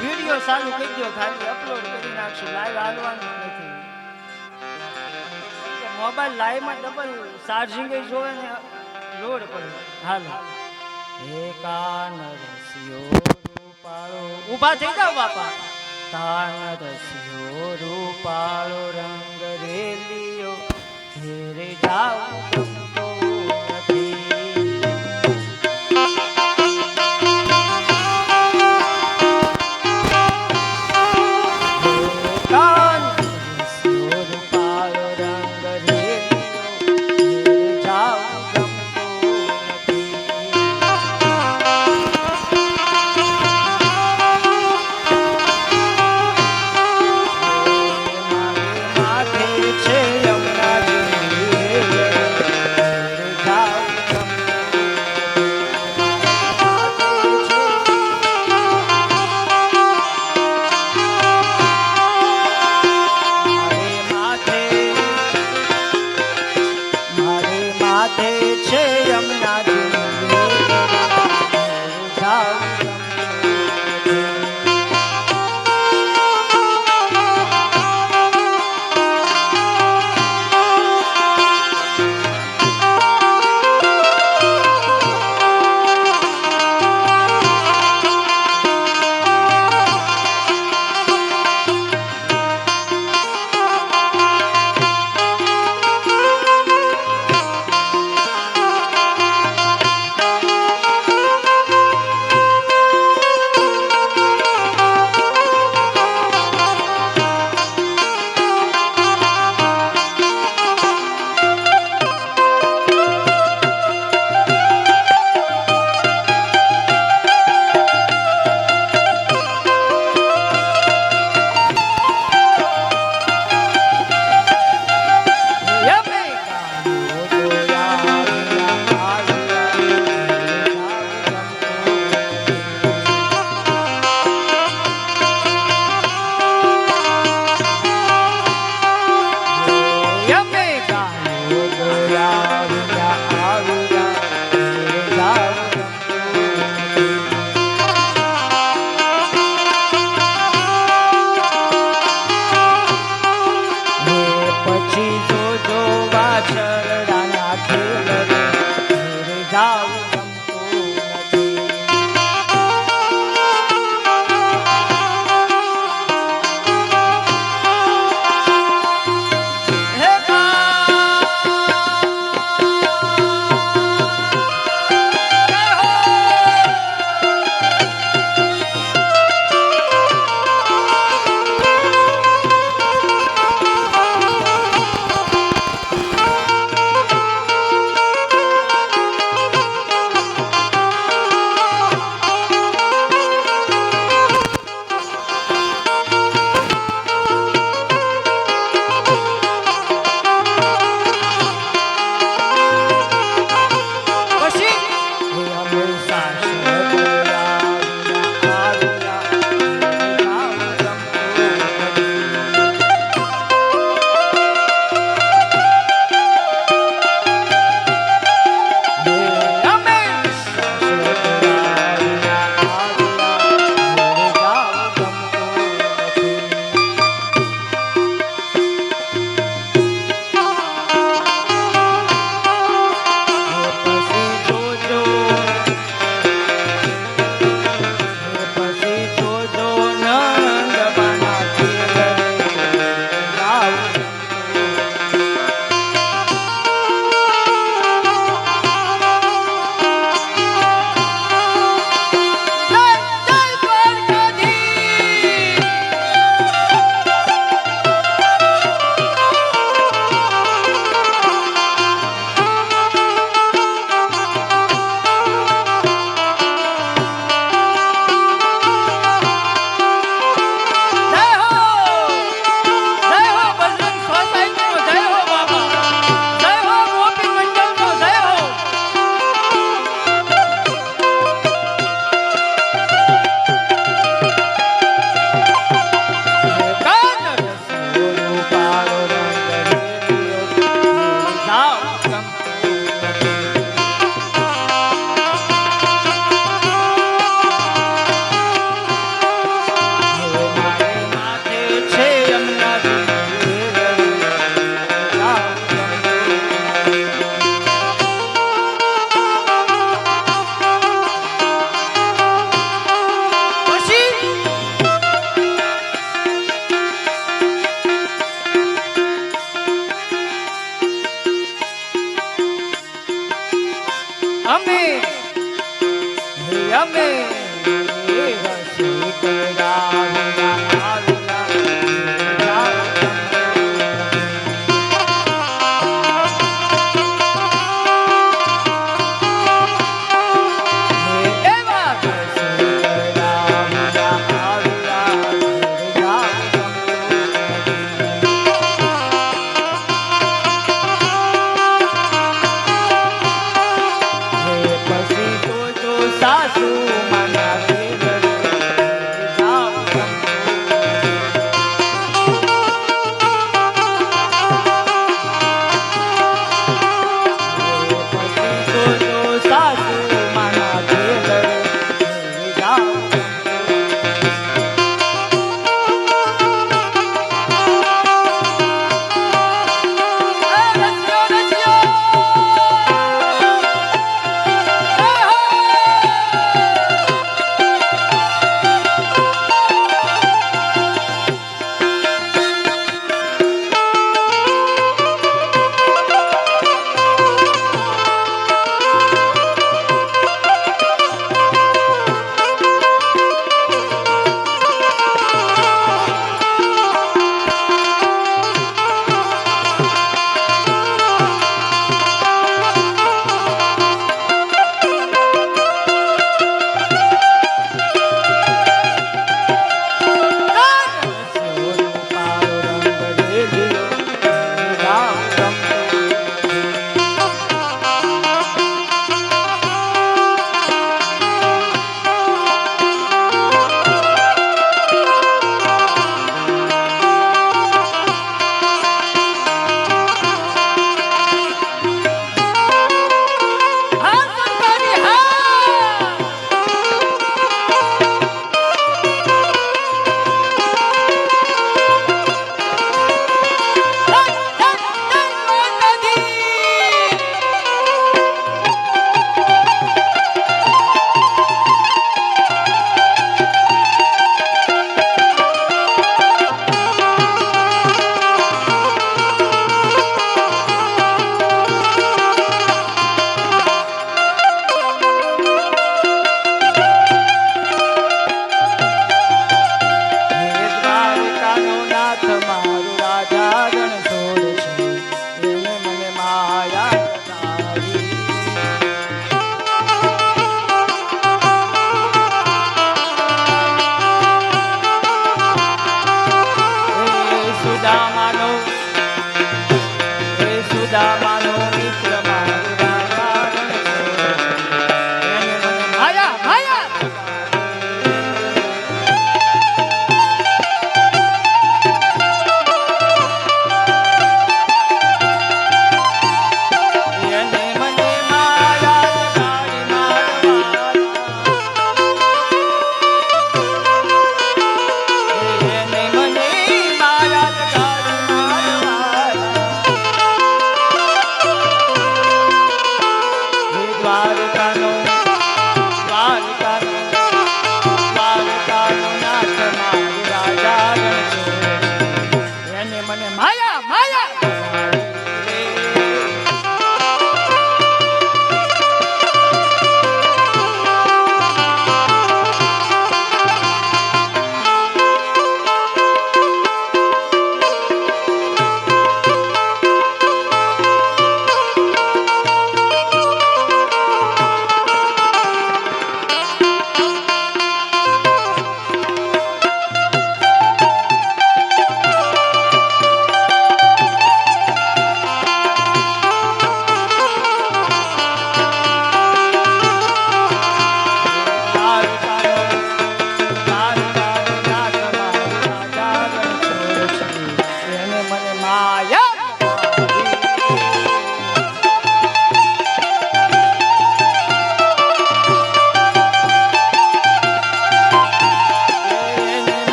Video ચાલુ કરી દો, ખાલી અપલોડ કરી નાખશું, લાઈવ હાલવાનું નથી. મોબાઈલ લાઈવ માં ડબલ ચાર્જિંગ જોવે ને લોડ પડે. હાલો. હે કાન રસિયો રૂપાળો, ઊભા થઈ જાવ બાપા. કાન રસિયો રૂપાળો રંગ રેલિયો ઘેરે જાવ ગમતો નથી.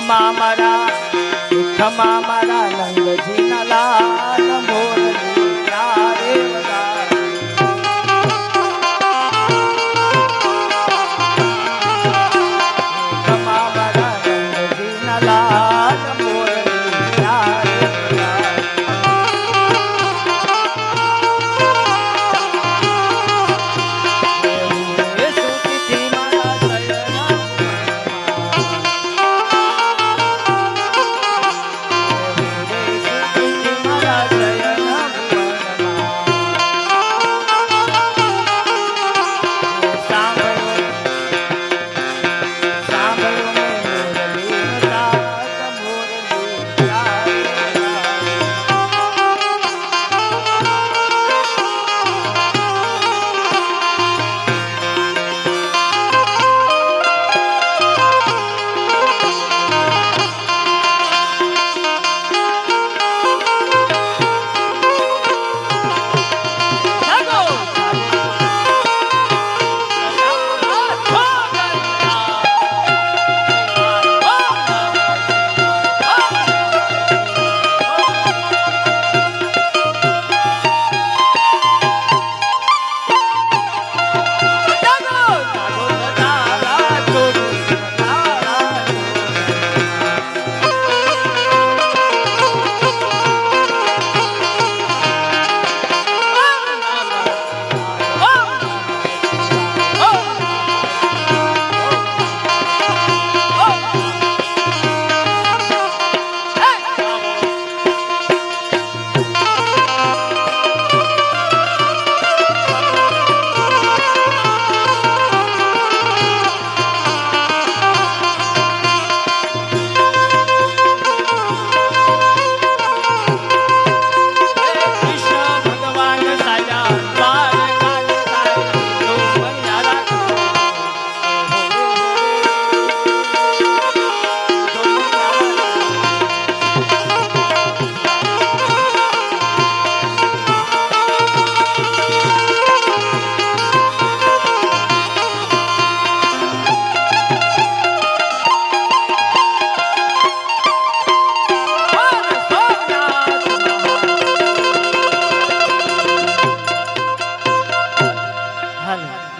ખમા મારા નંદજીના લાલ મોરલી ક્યારે વગાડે ખમા મારા નંદજીના લાલ મોરલી ક્યારે વગાડે સુખીથી મારા શયન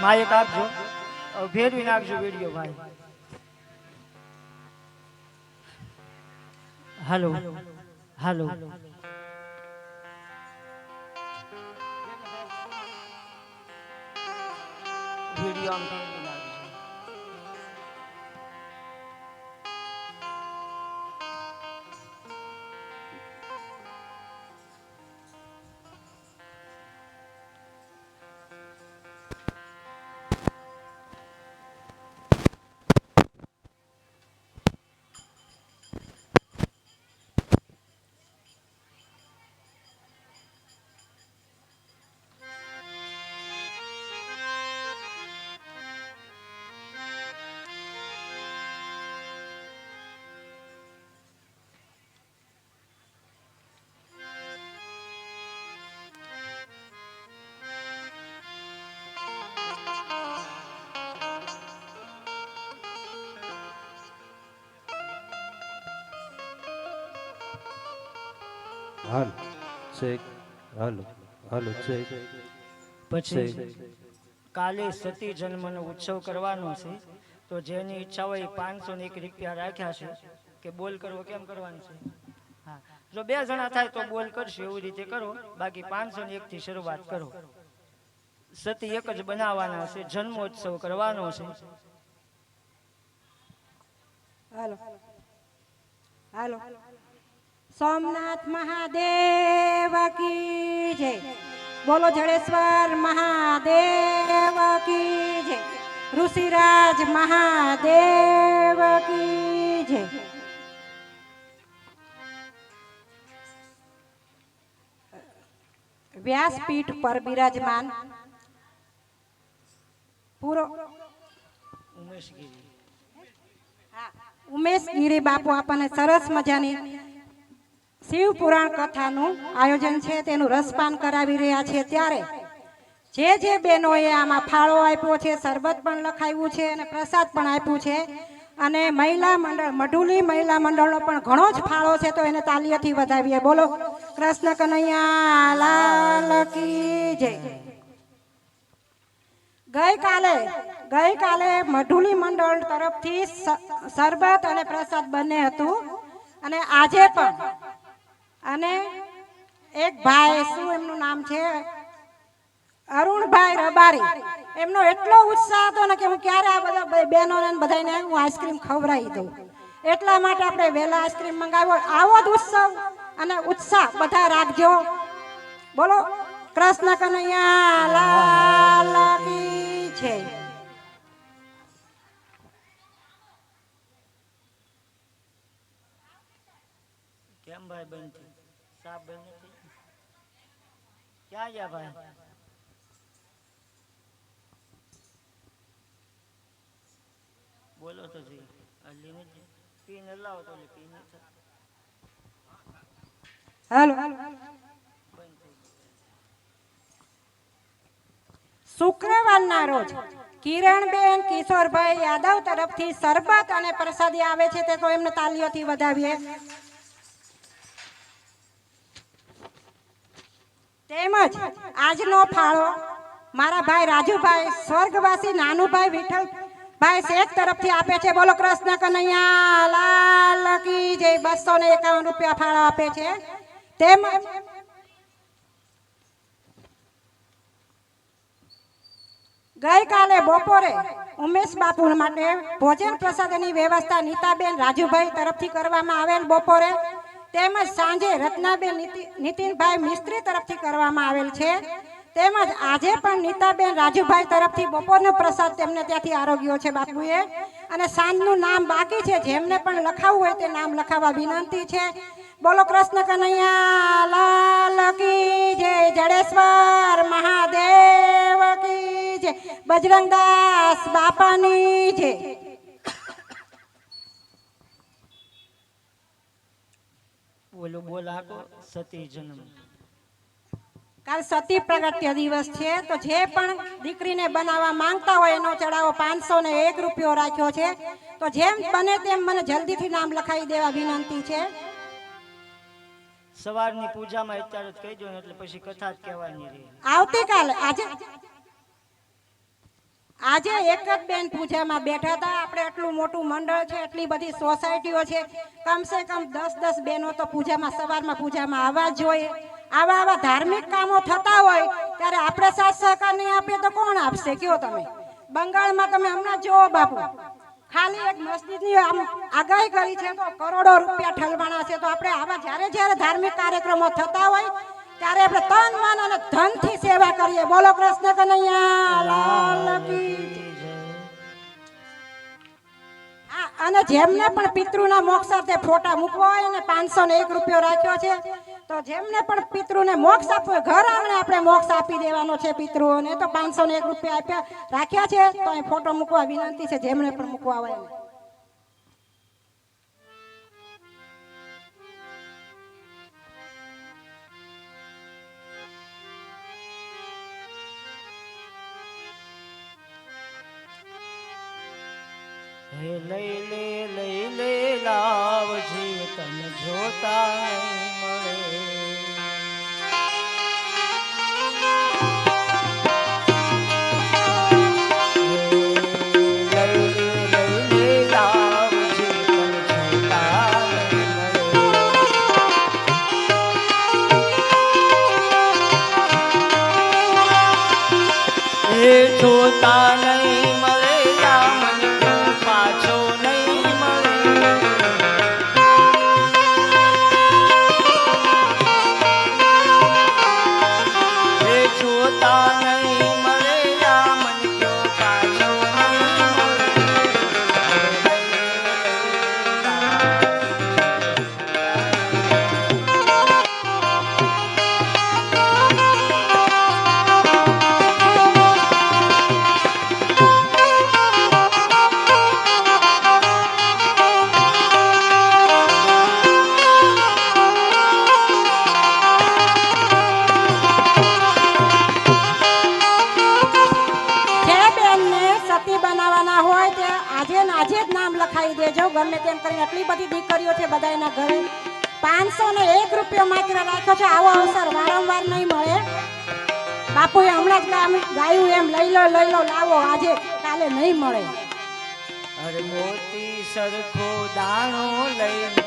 માયક આપજો ફેરવી નાખજો વિડીયો ભાઈ હાલો હાલો વિડીયો આમ ફેરવી નાખજો હાલ ચેક હાલો હાલો ચેક પછી કાલે સતી જન્મનો ઉત્સવ કરવાનો છે તો જેની ઈચ્છા હોય 501 રૂપિયા રાખ્યા છે કે બોલ કરવો કેમ કરવાનું છે હા જો 2 જણા થાય તો બોલ કરશે એવી રીતે કરો બાકી 501 થી શરૂઆત કરો સતી એક જ બનાવવાના છે જન્મોત્સવ કરવાનો છે હાલો હાલો સોમનાથ મહાદેવ કી જય બોલો જડેશ્વર મહાદેવ કી જય ઋષિરાજ મહાદેવ કી જય વ્યાસપીઠ પર બિરાજમાન પૂરો ઉમેશગીરી બાપુ આપણને સરસ મજાની શિવ પુરાણ કથાનું આયોજન છે તેનું રસપાન કરાવી રહ્યા છે ત્યારે જે બહેનોએ આમાં ફાળો આપ્યો છે શરબત પણ લખાવ્યું છે અને પ્રસાદ પણ આપ્યું છે અને મહિલા મંડળ મઢુલી મહિલા મંડળનો પણ ઘણો જ ફાળો છે, તો એને તાલીઓથી વધાવીએ. બોલો કૃષ્ણ કનૈયા લાલ કી જય. ગઈકાલે મઢુલી મંડળ તરફથી શરબત અને પ્રસાદ બંને હતું, અને આજે પણ. અને એક ભાઈ, શું એમનું નામ છે, અરુણભાઈ રબારી, એમનો એટલો ઉત્સાહ હતો ને કે હું ક્યારે આ બધા બહેનોને બધાને હું આઈસ્ક્રીમ ખવડાવી દઉં. એટલા માટે આપણે વહેલા આઈસ્ક્રીમ મંગાવ્યો. આવો જ ઉત્સવ અને ઉત્સાહ બધા રાખજો. બોલો કૃષ્ણ કનૈયા લાલ કી જય. કેમ ભાઈ બંધ સાપ બંધ નથી? ક્યાં ગયા ભાઈ? બોલો તો જી. અલી નથી પી ન લાવો તો પી નથી. હાલો. શુક્રવારના રોજ કિરણબેન કિશોરભાઈ યાદવ તરફથી શરબત અને પ્રસાદી આવે છે, તે તો એમને તાલીઓથી વધાવીએ. તેમજ આજનો ફાળો મારા ભાઈ રાજુભાઈ સ્વર્ગવાસી નાનુભાઈ વિઠ્ઠલભાઈ શેખ તરફથી આપે છે. બોલો કૃષ્ણ કનૈયા લાલ કી જય. 251 રૂપિયા ફાળો આપે છે. તેમજ ગઈકાલે બપોરે ઉમેશ બાપુ માટે ભોજન પ્રસાદની વ્યવસ્થા નીતાબેન રાજુભાઈ તરફથી કરવામાં આવેલ બપોરે. તેમજ સાંજે રત્નાબેન નીતિનભાઈ મિસ્ત્રી તરફથી કરવામાં આવેલ છે. તેમજ આજે પણ નીતાબેન રાજુભાઈ તરફથી બપોરનો પ્રસાદ તેમને ત્યાંથી આરોગ્યો છે બાપુએ. અને સાંજનું નામ બાકી છે, જેમને પણ લખાવવું હોય તે નામ લખાવવા વિનંતી છે. બોલો કૃષ્ણ કનૈયા લાલ કી જય. જડેશ્વર મહાદેવ કી જય. બજરંગદાસ બાપાની જય. બોલો બોલ આકો સતી જન્મ. કાલ સતી પ્રગટ્ય દિવસ છે, તો જે પણ દીકરીને બનાવવા માંગતા હોય એનો ચડાવો 501 રૂપિયો રાખ્યો છે. તો જેમ બને તેમ મને જલ્દીથી નામ લખાવી દેવા વિનંતી છે. સવારની પૂજામાં અત્યારે જ કહી દો ને, એટલે પછી કથા જ કહેવાની રહી. આવતીકાલે આજે એક જ બેન પૂજામાં બેઠા હતા. આપણે એટલું મોટું મંડળ છે, એટલી બધી સોસાયટીઓ છે, કમસે કમ 10 બહેનો તો પૂજામાં સવારમાં પૂજામાં આવવા જોઈએ. આવા ધાર્મિક કામો થતા હોય ત્યારે આપણે સાથ સહકાર નહીં આપીએ તો કોણ આપશે? કયો તમે. બંગાળમાં તમે હમણાં જુઓ બાપુ, ખાલી એક મસ્જિદની આગાહી કરી છે તો કરોડો રૂપિયા ઠલવાના છે. તો આપણે આવા જ્યારે ધાર્મિક કાર્યક્રમો થતા હોય ત્યારે આપણે તન મન અને ધનથી સેવા કરીએ. બોલો કૃષ્ણ કનૈયા લાલ કી જય. અને જેમને પણ પિતૃના મોક્ષાર્થે ફોટા મૂકવા હોય ને 501 રૂપિયો રાખ્યો છે. તો જેમને પણ પિતૃને મોક્ષ આપવો, ઘર આંગણે આપણે મોક્ષ આપી દેવાનો છે પિતૃઓને, તો 501 રૂપિયા રાખ્યા છે. તો અહીં ફોટો મૂકવા વિનંતી છે, જેમને પણ મૂકવા હોય. હે લઈ લે લાવજે, તન જોતા નહીં મળે. જોતા નહીં મળે રામન ક્યું પાછો નહીં મળે. જોતા નહીં મળે રામન ક્યું પાછો નહીં મળે. ગમે તેમ કરીને આટલી બધી દીકરીઓ છે બધાના ઘરે 501 રૂપિયો માત્ર રાખ્યો છે. આવો અવસર વારંવાર નહીં મળે. બાપુએ હમણાં જ ગાયું એમ લઈ લો લાવો, આજે કાલે નહીં મળે. અરે મોતી સરખો દાણો લઈને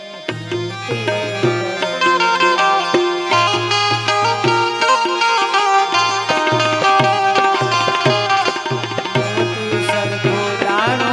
મોતી સરખો દાણો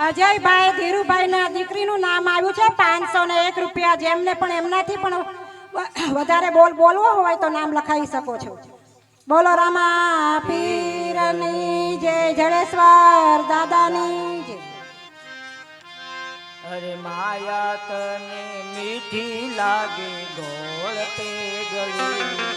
અજયભાઈ ધીરુભાઈ ના દીકરીનું નામ આવ્યું છે 501 રૂપિયા. જેમને પણ એમનાથી પણ વધારે બોલવો હોય તો નામ લખાવી શકો છો. બોલો રામા પીરની જય, જડેશ્વર દાદાની જય. અરે માયા તને મીઠી લાગે ગોળ તે ગળી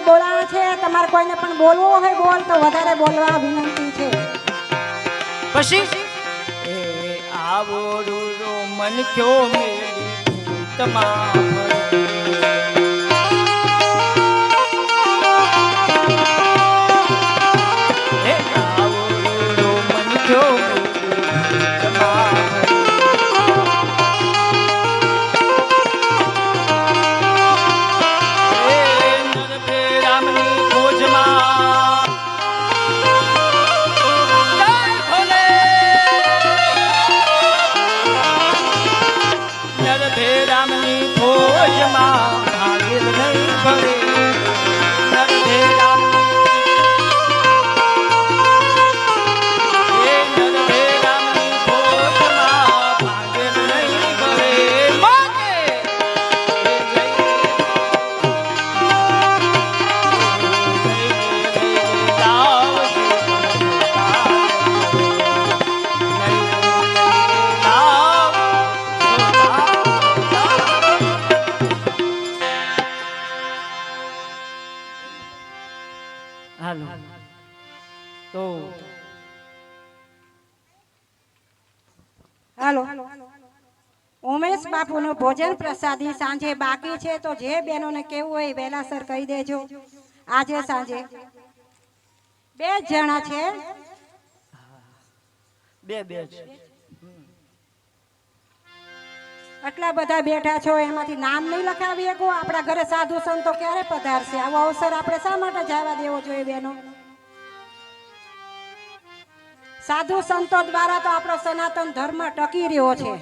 બોલાણ છે. તમારે કોઈને પણ બોલવું હોય બોલ તો વધારે બોલવા વિનંતી છે. પછી એ આવો રૂરો મન ક્યો મેલી તમામ એ આવો રૂરો મન ક્યો મેલી તમામ હાલો ઉમેશ બાપુનું ભોજન પ્રસાદી સાંજે બાકી છે. તો જે બહેનોને કેવું હોય વહેલાસર કહી દેજો. આજે સાંજે 2 જણા છે. બે છે. આટલા બધા બેઠા છો, એમાંથી નામ નહીં લખાવી શકો. આપણા ઘરે સાધુ સંતો ક્યારે પધારશે? આવો અવસર આપણે શા માટે જવા દેવો જોઈએ બહેનો? સાધુ સંતો દ્વારા તો આપણો સનાતન ધર્મ ટકી રહ્યો છે.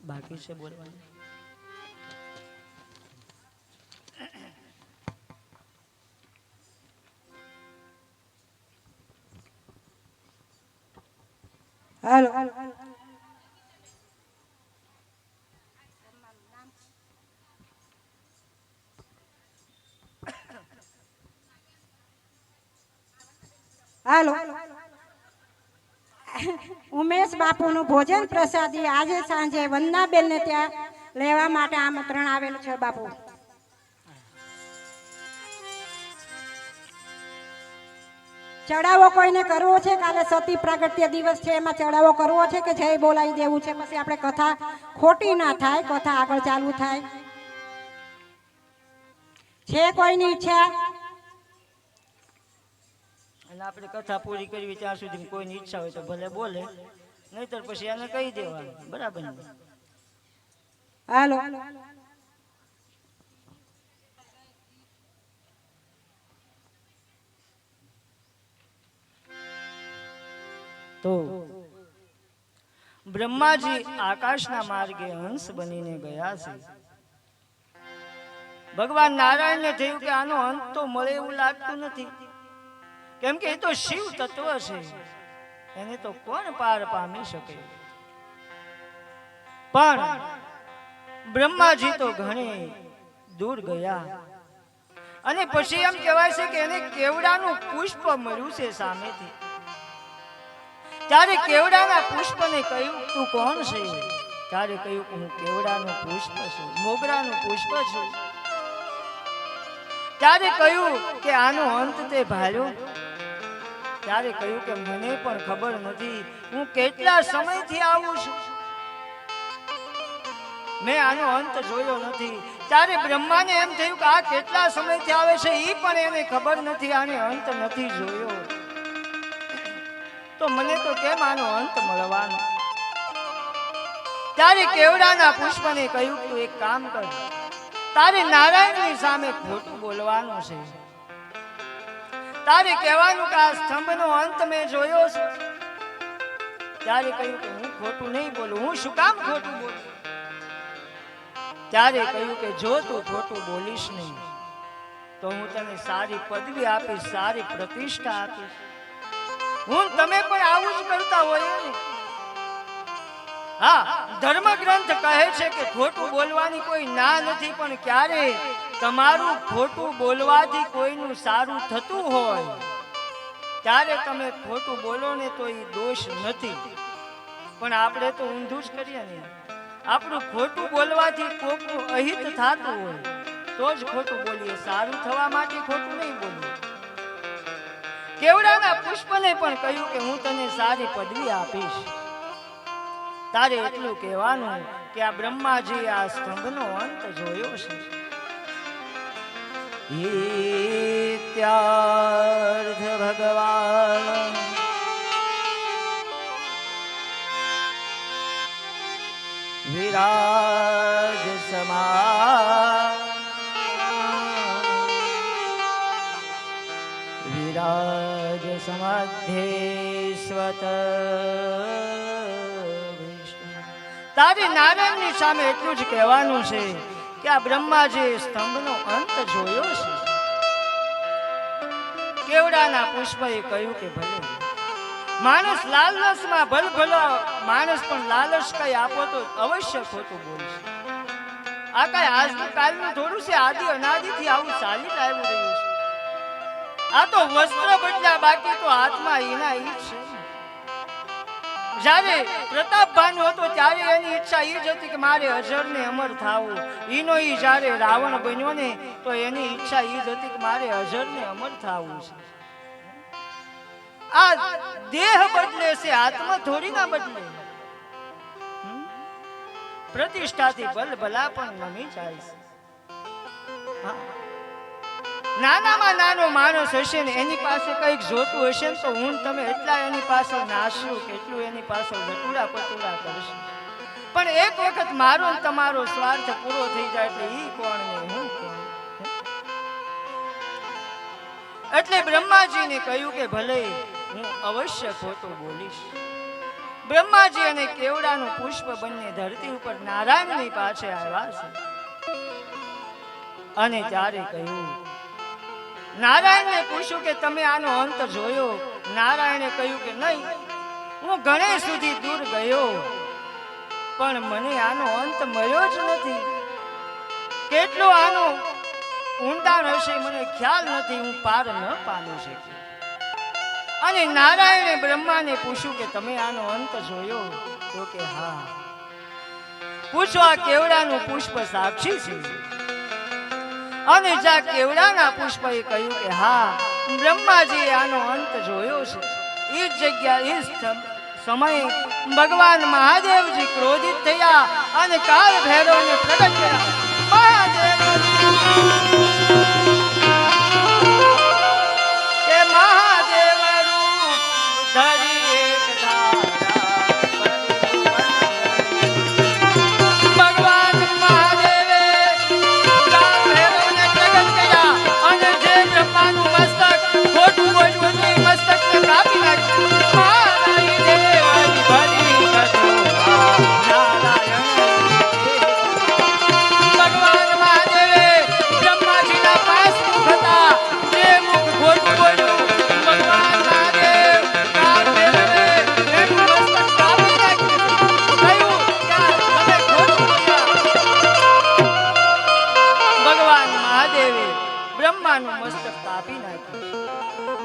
બાકી છે બોલવાનું. હાલો હાલો, ઉમેશ બાપુનું ભોજન પ્રસાદી આજે સાંજે વંદનાબેનને ત્યાં લેવા માટે આમંત્રણ આવેલું છે બાપુ. ચડાવો કોઈને કરવો છે? કાલે સતી પ્રાગટ્ય દિવસ છે, એમાં ચડાવો કરવો છે કે જય બોલાવી દેવું છે? પછી આપણે કથા ખોટી ના થાય, કથા આગળ ચાલુ થાય. છે કોઈની ઈચ્છા? અને આપણે કથા પૂરી કરવી ત્યાં સુધી કોઈની ઈચ્છા હોય તો ભલે બોલે, નહીતર પછી એને કહી દેવાનું. બરાબર ને? હાલો, તો બ્રહ્માજી આકાશના માર્ગે હંસ બનીને ગયા છે. ભગવાન નારાયણને થયું કે આનો અંત તો મળે એવું લાગતું નથી, કેમ કે એ તો શિવ તત્વ છે, એને તો કોણ પાર પામી શકે. પણ બ્રહ્માજી તો ઘણી દૂર ગયા અને પછી એમ કહેવાય છે કે એને કેવડાનું પુષ્પ મળ્યું છે સામેથી. ત્યારે કેવડાના પુષ્પને કહ્યું તું કોણ છે? ત્યારે કહ્યું કે હું કેવડાનું પુષ્પ છું, મોગરાનું પુષ્પ છું. ત્યારે કહ્યું કે આનો અંત તે ભાળ્યો? ત્યારે કહ્યું કે મને પણ ખબર નથી, હું કેટલા સમયથી આવું છું, મેં આનો અંત જોયો નથી. ત્યારે બ્રહ્માને એમ થયું કે આ કેટલા સમયથી આવે છે એ પણ એને ખબર નથી, આને અંત નથી જોયો, તો મને તો કેમ આનો અંત મળવાનો? ત્યારે કેવડાના પુષ્પને કહ્યું તું એક કામ કર, તારે નારાયણની સામે ખોટું બોલવાનું છે. તારે કહેવાનું કે આ સ્તંભનો અંત મેં જોયો છે. ત્યારે કહ્યું કે હું ખોટું નહીં બોલું. હું શું કામ ખોટું બોલું? ત્યારે કહ્યું કે જો તું ખોટું બોલીશ નહીં તો હું તને સારી પદવી આપીશ, સારી પ્રતિષ્ઠા આપીશ. હું તમે પણ આવું જ કરતા હોય ને? હા, ધર્મ ગ્રંથ કહે છે કે ખોટું બોલવાની કોઈ ના નથી, પણ ક્યારે તમારું ખોટું બોલવાથી કોઈનું સારું થતું હોય ત્યારે તમે ખોટું બોલો ને તો એ દોષ નથી. પણ આપણે તો ઊંધું જ કરીએ ને. આપણું ખોટું બોલવાથી કોકનું અહિત થતું હોય તો જ ખોટું બોલીએ, સારું થવા માટે ખોટું નહીં બોલીએ. કેવડાના પુષ્પને પણ કહ્યું કે હું તને સારી પદવી આપીશ. તારે એટલું કહેવાનું કે આ બ્રહ્માજી આ સ્તંભનો અંત જોયો છે. ઈત્યાર્થ ભગવાન વિરાજ વિરાજ સમાધ્યેશ્વત. તારે નારાયણની સામે એટલું જ કહેવાનું છે કે આ બ્રહ્માજી સ્તંભનો અંત જોયો છે. કેવડાના પુષ્પએ કહ્યું કે ભલે. માણસ લાલચમાં ભલભલો માણસ પણ લાલચ કઈ આપો તો અવશ્ય ખોટું બોલશે. આ કઈ આજનું કાલનું થોડું છે, આદિ અનાદિથી આવું ચાલી આવ્યું રહ્યું છે. આ તો વસ્ત્ર બદલ્યા, બાકી તો હાથમાં એના ઈ છે. જ્યારે પ્રતાપ ભાનુ હતો ત્યારે એની ઈચ્છા એ જ હતી કે મારે અજરને અમર થાવું. ઈનો ઈ જ્યારે રાવણ બન્યો ને તો એની ઈચ્છા એ જ હતી કે મારે અજરને અમર થાવું છે. આ દેહ બદલે છે, આત્મા થોડી ના બદલે. પ્રતિષ્ઠાથી ભલભલા પણ નમી જાય છે. નાનામાં નાનો માણસ હશે ને એની પાસે કંઈક જોતું હશે ને તો હું તમે એટલા એની પાછળ નાશું, કેટલું એની પાછળ ગટુડા પટુડા કરશે. પણ એક વખત મારો ને તમારો સ્વાર્થ પૂરો થઈ જાય એટલે ઈ કોણ ને હું કોણ. એટલે બ્રહ્માજીને કહ્યું કે ભલે હું અવશ્ય ખોટું બોલીશ. બ્રહ્માજી અને કેવડાનું પુષ્પ બંને ધરતી ઉપર નારાયણની પાસે આવ્યા છે. અને ત્યારે કહ્યું, નારાયણને પૂછ્યું કે તમે આનો અંત જોયો? નારાયણે કહ્યું કે નહીં, હું ગણેશ સુધી દૂર ગયો પણ મને આનો અંત મળ્યો જ નથી. કેટલો આનો ઊંડાણ હશે મને ખ્યાલ નથી, હું પાર ન પામી શકી. અને નારાયણે બ્રહ્માને પૂછ્યું કે તમે આનો અંત જોયો? તો કે હા. પૂછો આ કેવડાનું પુષ્પ સાક્ષી છે? અને જા કેવડાના પુષ્પએ કહ્યું કે હા, બ્રહ્માજીએ આનો અંત જોયો છે. એ જગ્યા એ સમયે ભગવાન મહાદેવજી ક્રોધિત થયા અને કાળ ભૈરવને પ્રગટ કર્યા. મહાદેવ કે મહાદેવ રૂપ ધરી એક ભગવાન મહાદેવે કાળ ભૈરવને પ્રગટ કર્યા અને જે બ્રહ્માનું મસ્તક ખોટું બોલ્યું હતું એ મસ્તકને કાપી નાખ્યું.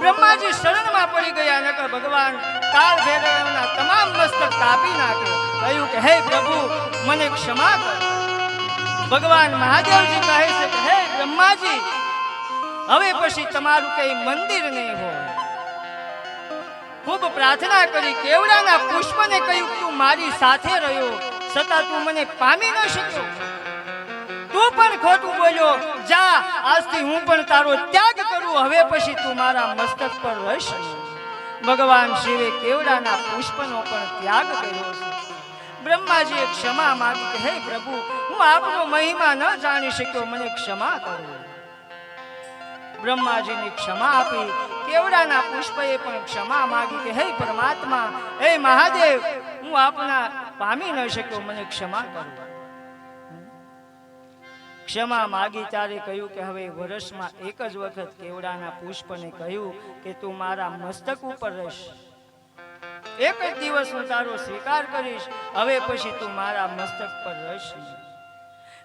બ્રહ્માજી શરણમાં પડી ગયા, નકર ભગવાન કાળ ભૈરવના તમામ મસ્તક કાપી નાખે. કહ્યું કે હે પ્રભુ, મને ક્ષમા કર. ભગવાન મહાદેવજી કહે છે કે હે બ્રહ્માજી, હવે પછી તમારું કઈ મંદિર નહીં હોય. ખૂબ પ્રાર્થના કરી, કેવડાના પુષ્પને કહ્યું તું મારી સાથે રહ્યો, છતાં તું મને પામી ન શક્યો. તું પણ ખોટું બોલ્યો. જા, આજથી હું પણ તારો ત્યાગ કરું. હવે પછી તું મારા મસ્તક પર રહીશ. ભગવાન શિવે કેવડાના પુષ્પનો પણ ત્યાગ કર્યો છે. બ્રહ્માજીએ ક્ષમા માંગી કે હે પ્રભુ, હું આપનો મહિમા ન જાણી શક્યો, મને ક્ષમા કરો. બ્રહ્માજીને ક્ષમા આપી. કેવડાના પુષ્પએ પણ ક્ષમા માંગી કે હે પરમાત્મા, હે મહાદેવ, હું આપના પામી ન શક્યો, મને ક્ષમા કરો. ક્ષમા માગી ત્યારે કહ્યું કે હવે વર્ષમાં એક જ વખત કેવડાના પુષ્પને કહ્યું કે તું મારા મસ્તક ઉપર રહીશ. એક જ દિવસ હું તારો સ્વીકાર કરીશ. હવે પછી તું મારા મસ્તક પર રહીશ.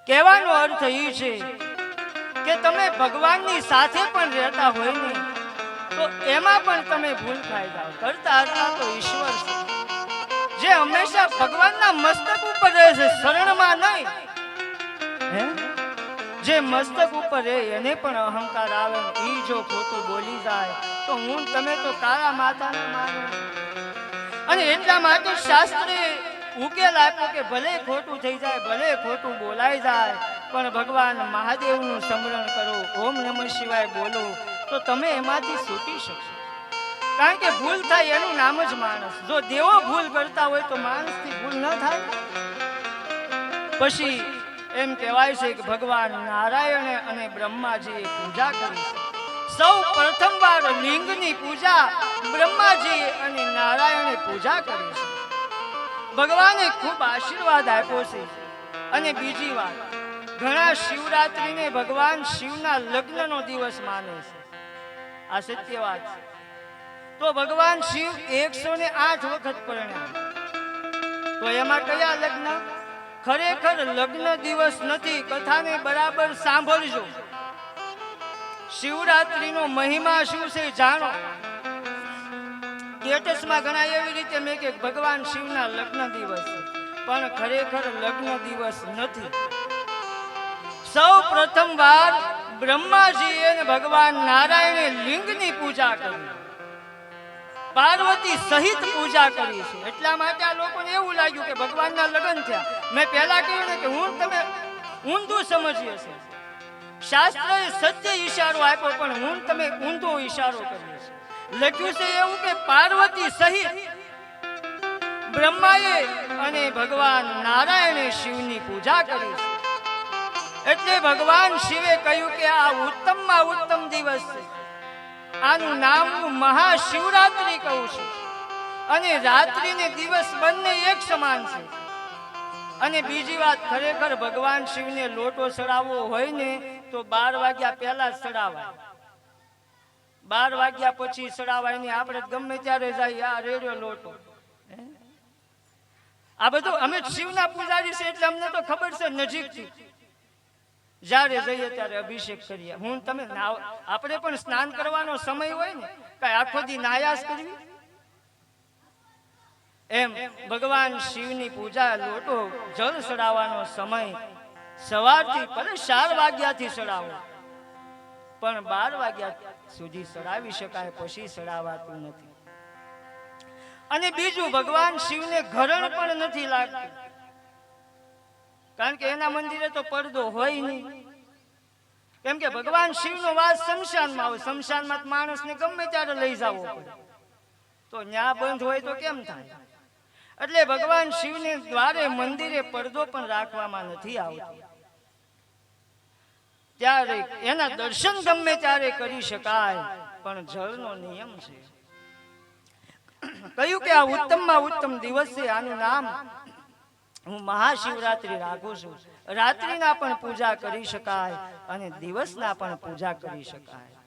કહેવાનો અર્થ એ છે કે તમે ભગવાનની સાથે પણ રહેતા હોય ને તો એમાં પણ તમે ભૂલ ખાઈ જાઓ. કરતા હતા તો ઈશ્વર છે, જે હંમેશા ભગવાનના મસ્તક ઉપર રહે છે, શરણમાં નહીં. હે, જે મસ્તક ઉપર રહે એને પણ અહંકાર આવે, ઈ જો ખોટું બોલી જાય તો હું તમે તો કાળા માતાને માનો. અને એટલા માટે શાસ્ત્રે ઉકેલ આપ્યો કે ભલે ખોટું થઈ જાય, ભલે ખોટું બોલાઈ જાય, પણ ભગવાન મહાદેવનું સ્મરણ કરો, ઓમ નમઃ શિવાય બોલો, તો તમે એમાંથી છૂટી શકશો. કારણ કે ભૂલ થાય એનું નામ જ માણસ. જો દેવો ભૂલ કરતા હોય તો માણસથી ભૂલ ન થાય. પછી એમ કહેવાય છે કે ભગવાન નારાયણે અને બ્રહ્માજીએ પૂજા કરી છે. સૌ પ્રથમવાર લિંગની પૂજા બ્રહ્માજી અને નારાયણે પૂજા કરી છે. ભગવાને ખૂબ આશીર્વાદ આપ્યો છે. અને બીજી વાત, ઘણા શિવરાત્રીને ભગવાન શિવના લગ્નનો દિવસ માને છે. આ સત્ય વાત છે. તો ભગવાન શિવ 108 વખત પરણ્યા, તો એમાં કયા લગ્ન? ખરેખર લગ્ન દિવસ નથી. કથાને બરાબર સાંભળજો. શિવરાત્રીનો મહિમા શું છે જાણો. સ્ટેટસમાં ઘણા એવી રીતે મેં કે ભગવાન શિવના લગ્ન દિવસ છે, પણ ખરેખર લગ્ન દિવસ નથી. સૌ પ્રથમવાર બ્રહ્માજી અને ભગવાન નારાયણે લિંગની પૂજા કરી, પાર્વતી સહિત પૂજા કરી છે. એટલા માટે આ લોકોને એવું લાગ્યું કે ભગવાનના લગ્ન થયા. મેં પહેલા કહ્યું ને કે હું તમે ઊંધું સમજીએ છે. શાસ્ત્રએ સત્ય ઈશારો આપ્યો, પણ હું તમે ઊંધો ઈશારો કર્યો છે. લખ્યું છે એવું કે પાર્વતી સહિત બ્રહ્માએ અને ભગવાન નારાયણે શિવની પૂજા કરી છે. એટલે ભગવાન શિવે કહ્યું કે આ ઉત્તમમાં ઉત્તમ દિવસ છે. આનું નામ હું મહાશિવરાત્રી કહું છું. અને રાત્રિ ને દિવસ બંને એક સમાન છે. અને બીજી વાત, ખરેખર ભગવાન શિવને લોટો ચડાવવો હોય ને તો 12 વાગ્યા પહેલા જ ચડાવાય. 12 વાગ્યા પછી ચડાવાય નહીં. આપણે ગમે ત્યારે જાય આ રેડિયો લોટો. આ બધું અમે શિવના પૂજારી છે એટલે અમને તો ખબર છે નજીકથી. જ્યારે જઈએ ત્યારે અભિષેક કરીએ. હું તમે આપણે પણ સ્નાન કરવાનો સમય હોય ને, કઈ આખો દી નાયાસ કરવી? એમ ભગવાન શિવની પૂજા, લોટો જળ ચડાવવાનો સમય સવારથી ભલે 4 વાગ્યાથી ચડાવો, પણ 12 વાગ્યા સુધી ચડાવી શકાય, પછી ચડાવાતું નથી. અને બીજું, ભગવાન શિવને ઘરણ પણ નથી લાગતું, કારણ કે એના મંદિરે તો પડદો હોય નહીં. કેમ કે ભગવાન શિવનો વાસ શમશાનમાં હોય. શમશાનમાં માણસને ગમે ત્યારે લઈ જવો પડે, તો ન્યા બંધ હોય તો કેમ થાય? એટલે ભગવાન શિવને દ્વારે મંદિરે પડદો પણ રાખવામાં નથી આવતો. ત્યારે એના દર્શન ગમે ત્યારે કરી શકાય, પણ જળનો નિયમ છે. કહ્યું કે આ ઉત્તમમાં ઉત્તમ દિવસ છે, આનું નામ હું મહાશિવરાત્રી રાખું છું. રાત્રિના પણ પૂજા કરી શકાય અને દિવસના પણ પૂજા કરી શકાય.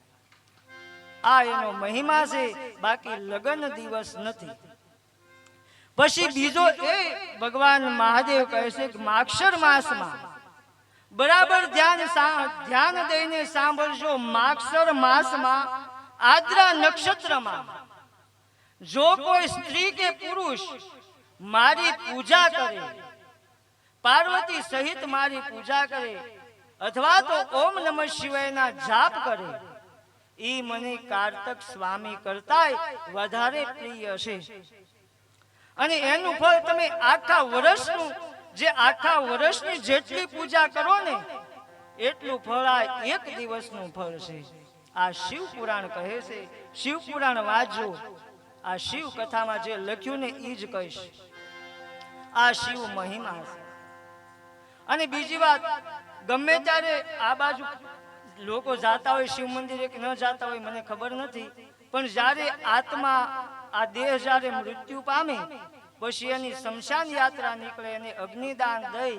આ એનો મહિમા છે, બાકી લગ્ન દિવસ નથી. પછી બીજો એ ભગવાન મહાદેવ કહે છે કે માક્ષર માસમાં બરાબર ધ્યાન દઈને સાંભળજો. માક્ષર માસમાં આદ્રા નક્ષત્રમાં જો કોઈ સ્ત્રી કે પુરુષ મારી પૂજા કરે, પાર્વતી સહિત મારી પૂજા કરે, અથવા તો ઓમ નમઃ શિવાયના જાપ કરે, ઈ મને કાર્તક સ્વામી કરતાય વધારે પ્રિય છે. અને એનું ફળ તમે આખા વર્ષની જેટલી પૂજા કરો ને, એટલું ફળ આ એક દિવસનું ફળ છે. આ શિવ પુરાણ કહે છે. શિવ પુરાણ વાંચજો. આ શિવ કથામાં જે લખ્યું ને એ જ કહીશ. આ શિવ મહિમા છે. અને બીજી વાત, ગમે ત્યારે આ બાજુ લોકો જાતા હોય શિવ મંદિરે કે ન જાતા હોય મને ખબર નથી, પણ જ્યારે આત્મા આ દેહ જ્યારે મૃત્યુ પામે, પછી એની શમશાન યાત્રા નીકળે, એને અગ્નિદાન દઈ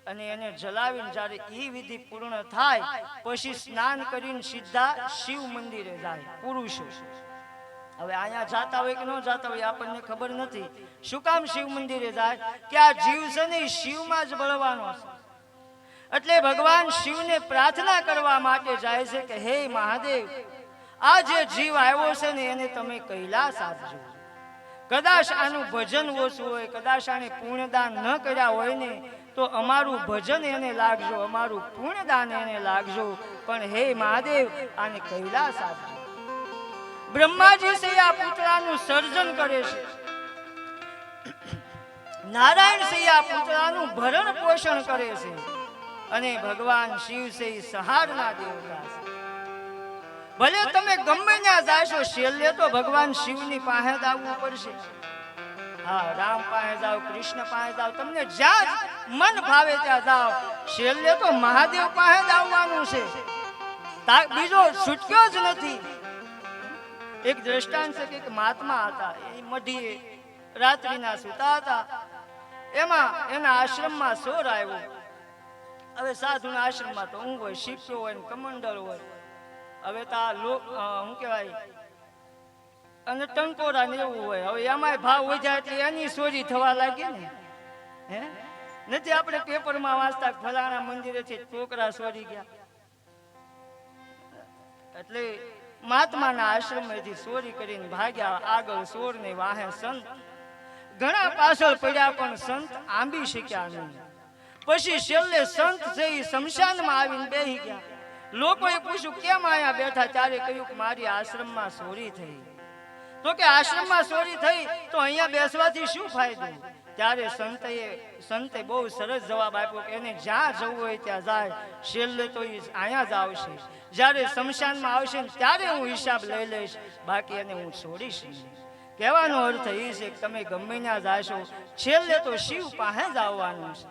અને એને જલાવીને જ્યારે ઈ વિધિ પૂર્ણ થાય, પછી સ્નાન કરીને સીધા શિવ મંદિરે જાય પુરુષો. હવે અહીંયા જાતા હોય કે ન જાતા હોય આપણને ખબર નથી. શું કામ શિવ મંદિરે જાય? કે આ જીવ છે ને શિવમાં જ બળવાનો છે. એટલે ભગવાન શિવને પ્રાર્થના કરવા માટે જાય છે કે હે મહાદેવ, આ જે જીવ આવ્યો છે ને એને તમે કૈલાસ આપજો. કદાચ આનું ભજન ઓછું હોય, કદાચ આને પુણ્યદાન ન કર્યા હોય ને, તો અમારું ભજન એને લાગજો, અમારું પુણ્યદાન એને લાગજો, પણ હે મહાદેવ આને કૈલાસ આપજો. બ્રહ્માજી છે આ પુતળાનું સર્જન કરે છે. નારાયણ છે આ પુતળાનું ભરણ પોષણ કરે છે. અને ભગવાન શિવ છે એ સહારના દેવતા છે. ભલે તમે ગમે ત્યાં જાશો, છેલ્લે તો ભગવાન શિવની પાસે જ આવવું પડશે. હા, રામ પાસે જાઓ, કૃષ્ણ પાસે જાઓ, તમને જ્યાં મન ભાવે ત્યાં જાઓ, છેલ્લે તો મહાદેવ પાસે જ આવવાનું છે. બીજો છૂટક્યો જ નથી. એક દ્રષ્ટાંત છે કે એક મહાત્મા હતા, એ મઢીએ રાત્રિના સૂતા હતા. એમાં એના આશ્રમમાં ચોર આવ્યો. હવે સાધુના આશ્રમમાં તો ઊંઘ હોય, શીખ્યો હોય, કમંડળ હોય. હવે તો આ શું કહેવાય, અને ટંકોરા ને એવું હોય. હવે એમાંય ભાવ વધ્યા એટલે એની ચોરી થવા લાગી ને. હે નથી આપણે પેપરમાં વાંચતા ફલાણા મંદિરેથી છોકરા ચોરી ગયા? એટલે મહાત્માના આશ્રમમાંથી ચોરી કરીને ભાગ્યા. આગળ ચોર ને વાહે સંત. ઘણા પાછળ પડ્યા પણ સંત આંબી શક્યા નહીં. પછી છેલ્લે સંત છે એ શમશાનમાં આવીને બેસી ગયા. લોકોએ પૂછ્યું કેમ અહીંયા બેઠા? ત્યારે કહ્યું કે મારી આશ્રમમાં ચોરી થઈ. તો કે આશ્રમમાં ચોરી થઈ તો અહીંયા બેસવાથી શું ફાયદો? ત્યારે સંતે બહુ સરસ જવાબ આપ્યો કે એને જ્યાં જવું હોય ત્યાં જાય, છેલ્લે તો એ અહીંયા જ આવશે. જ્યારે શમશાનમાં આવશે ને ત્યારે હું હિસાબ લઈ લઈશ, બાકી એને હું છોડીશ નહીં. કહેવાનો અર્થ એ છે કે તમે ગમે ત્યાં જાશો, છેલ્લે તો શિવ પાસે જ આવવાનું છે.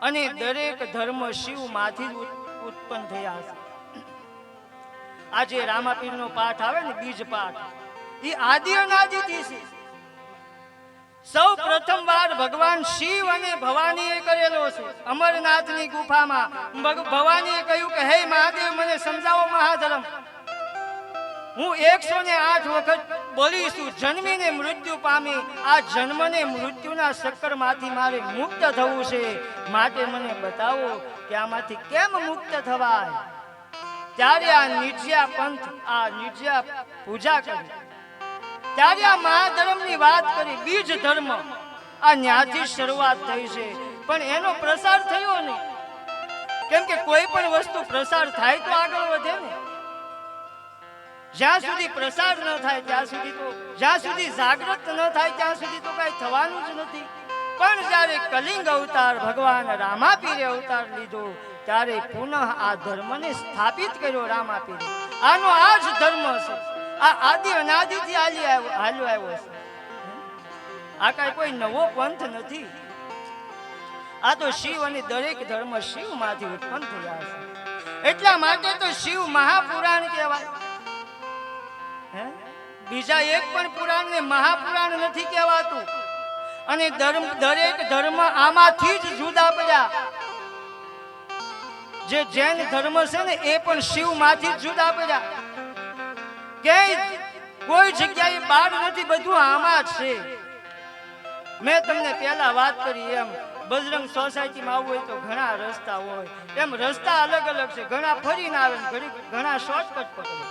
અને દરેક ધર્મ શિવમાંથી જ ઉત્પન્ન થયા છે. આજે રામાપીરનો પાઠ આવે ને, બીજ પાઠ, એ આદિ અનાદિથી છે. સૌ પ્રથમ વાર ભગવાન શિવ અને ભવાનીએ કરેલો છે. અમરનાથની ગુફામાં ભવાનીએ કહ્યું કે હે મહાદેવ, મને સમજાવો મહાધર્મ. હું 108 વખત બોલીશું, જન્મીને મૃત્યુ પામી. આ જન્મને મૃત્યુના ચક્કરમાંથી મારે મુક્ત થવું છે, માટે મને બતાવો કે આમાંથી કેમ મુક્ત થવાય, ત્યારે આ નિજ્યા પંથ, આ નિજ્યા પૂજા કરી, ત્યારે આ મહાધર્મની વાત કરી. બીજ ધર્મ આ ન્યાથી શરૂઆત થઈ છે, પણ એનો પ્રસાર થયો નહીં. કેમ કે કોઈ પણ વસ્તુ પ્રસાર થાય તો આગળ વધે ને. જ્યાં સુધી પ્રસાર ન થાય ત્યાં સુધી તો, જ્યાં સુધી જાગૃત ન થાય ત્યાં સુધી તો કઈ થવાનું જ નથી. પણ જ્યારે કલિંગ અવતાર ભગવાન રામાપીરે અવતાર લીધો, ત્યારે પુનઃ આ ધર્મને સ્થાપિત કર્યો રામાપીરે. આનો આ જ ધર્મ છે, આ આદિ અનાદિથી હાલ્યો આવ્યો છે. આ કઈ કોઈ નવો પંથ નથી. આ તો શિવ અને દરેક ધર્મ શિવ માંથી ઉત્પન્ન થયા છે. એટલા માટે તો શિવ મહાપુરાણ કહેવાય. બીજા એક પણ પુરાણ ને મહાપુરાણ નથી કહેવાતું. અને દરેક ધર્મ આમાંથી જ જુદા પડ્યા. જે જૈન ધર્મ છે ને એ પણ શિવ માંથી જ જુદા પડ્યા. કે કોઈ જગ્યાએ બહાર નથી, બધું આમાં જ છે. મેં તમને પહેલા વાત કરી એમ બજરંગ સોસાયટીમાં આવવું હોય તો ઘણા રસ્તા હોય, એમ રસ્તા અલગ અલગ છે. ઘણા ફરીને આવે, ઘણા શોર્ટકટ પકડે,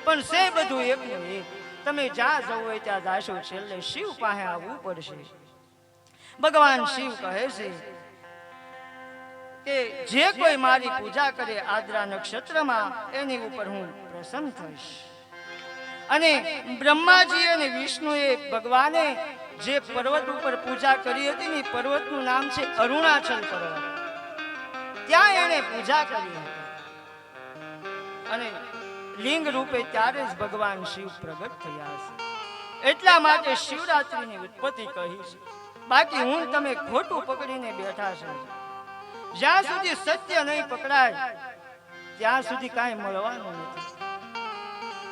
પણ છે બધું એકનું એક. તમે જ્યાં જવું હોય ત્યાં જાશો, છેલ્લે શિવ પાસે આવવું પડશે. ભગવાન શિવ કહે છે કે જે કોઈ મારી પૂજા કરે આદ્રા નક્ષત્રમાં, એની ઉપર હું પ્રસન્ન થઈશ. અને બ્રહ્માજી અને વિષ્ણુએ ભગવાને જે પર્વત ઉપર પૂજા કરી હતી ને, પર્વતનું નામ છે અરુણાચલ પર્વત. ત્યાં એને પૂજા કરી હતી. અને લિંગ રૂપે ત્યારે જ ભગવાન શિવ પ્રગટ થયા છે. એટલા માટે શિવરાત્રીની ઉત્પત્તિ કહી છે. બાકી હું તમે ખોટું પકડીને બેઠા છો. જ્યાં સુધી સત્ય નહીં પકડાય ત્યાં સુધી કાંઈ મળવાનું નથી.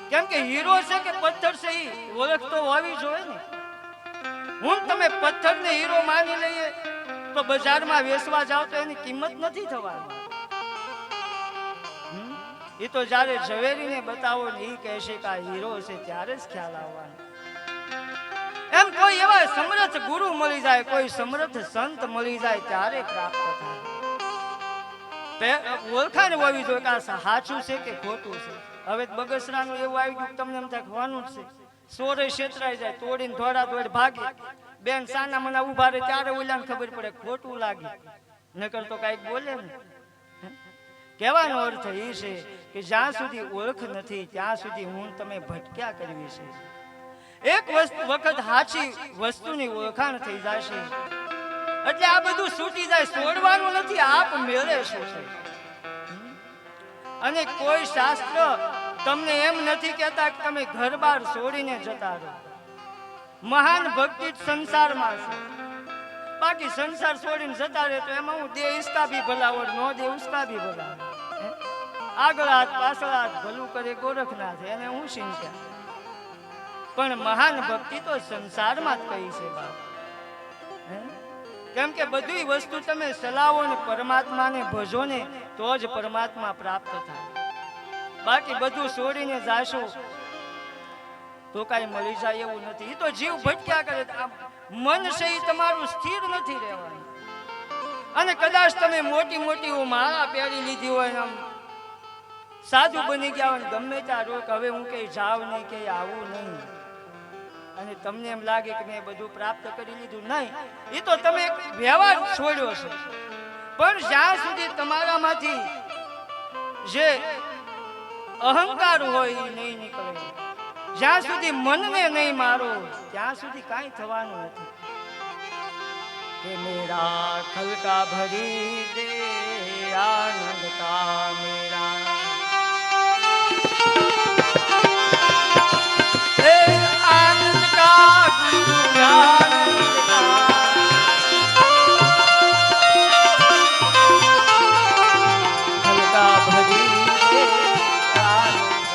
કેમ કે હીરો છે કે પથ્થર છે, એ ઓળખ તો હોવી જોઈએ ને. હું તમે પથ્થરને હીરો માની લઈએ તો બજારમાં વેચવા જાવ તો એની કિંમત નથી થવાની. એ તો જ્યારે ઝવેરીને બતાવો ને એ કહેશે કે આ હીરો છે, ત્યારે જ ખ્યાલ આવવાનો. એમ કોઈ એવા સમર્થ ગુરુ મળી જાય, કોઈ સમર્થ સંત મળી જાય ત્યારે પ્રાપ્ત થાય. ઓળખાણ હોવી જોઈએ કે આ સાચું છે કે ખોટું છે. હવે બગસરાનું એવું આવી ગયું, તમને એમ થાય ખવાનું જ છે. સોરે છેતરાઈ જાય, તોડીને ધોડા દોડ ભાગે. બેન સાના મના ઉભા રહે ત્યારે ઓલાને ખબર પડે ખોટું લાગે, નકર તો કઈક બોલે ને. કહેવાનો અર્થ એ છે કે જ્યાં સુધી ઓળખ નથી ત્યાં સુધી હું તમે ભટક્યા કરવી છે. એક વખત સાચી વસ્તુની ઓળખાણ થઈ જશે એટલે આ બધું છૂટી જાય. છોડવાનું નથી, આપ મેળે શું છે. અને કોઈ શાસ્ત્ર તમને એમ નથી કહેતા કે તમે ઘર બાર છોડીને જતા રહો. મહાન ભક્તિ સંસારમાં છે. બાકી સંસાર છોડીને જતા રહે તો એમાં હું દે ઇસકા ભી ભલા ઓર નો દે ઉસકા ભી ભલા. આગળ હાથ પાછળ હાથ ભલું કરે ગોરખનાથ, એને હું ચિંતા. પણ મહાન ભક્તિ તો સંસારમાં જ કહી છે બાપ. કેમ કે બધી વસ્તુ તમે ચલાવો ને પરમાત્માને ભજો ને તો જ પરમાત્મા પ્રાપ્ત થાય. બાકી બધું છોડીને જાશો તો કઈ મળી જાય એવું નથી. એ તો જીવ ભટક્યા કરે. મન છે એ તમારું સ્થિર નથી રહેવાનું. અને કદાચ તમે મોટી મોટી માળા પહેરી લીધી હોય, આમ સાધુ બની ગયા હોય, ગમે ત્યાં રોક હવે હું કઈ જાવ નહીં, કઈ આવું નહીં, અને તમને એમ લાગે કે મેં બધું પ્રાપ્ત કરી લીધું, નહીં. એ તો તમે એક વ્યવહાર છોડ્યો છે. પણ જ્યાં સુધી તમારામાંથી જે અહંકાર હોય એ નહીં નીકળે, જ્યાં સુધી મનને નહીં મારો ત્યાં સુધી કાંઈ થવાનું નથી. કે મેરા ખલકા ભરી દે આનંદ કા મેરા આનંદ કા ખલકા ભરી દે આનંદ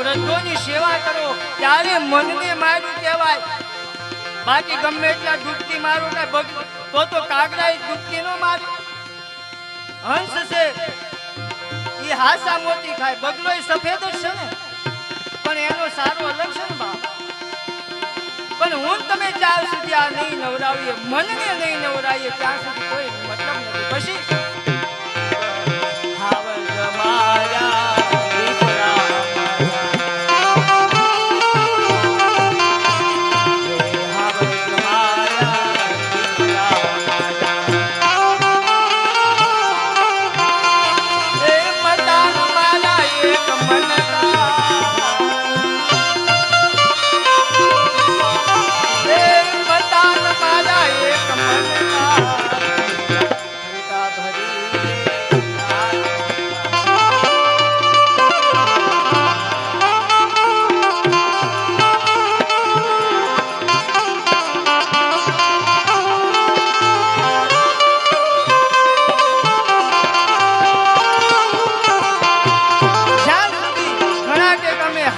વૃદ્ધોની સેવા કરો ત્યારે મનને માર્યું કહેવાય. બાકી ગમે એટલા ડૂબકી મારો કે તો કાગડા ડૂબકી નો મારે. હંસ છે એ હાસા મોતી ખાય, બગલો સફેદ જ છે ને, પણ એનો સારો અલગ છે ને બાપ. પણ હું તમે જ્યાં સુધી આ નહીં નવરાવીએ, મનને નહીં નવરાવીએ ત્યાં સુધી કોઈ મતલબ નથી. પછી હાવજ માયા દીપડા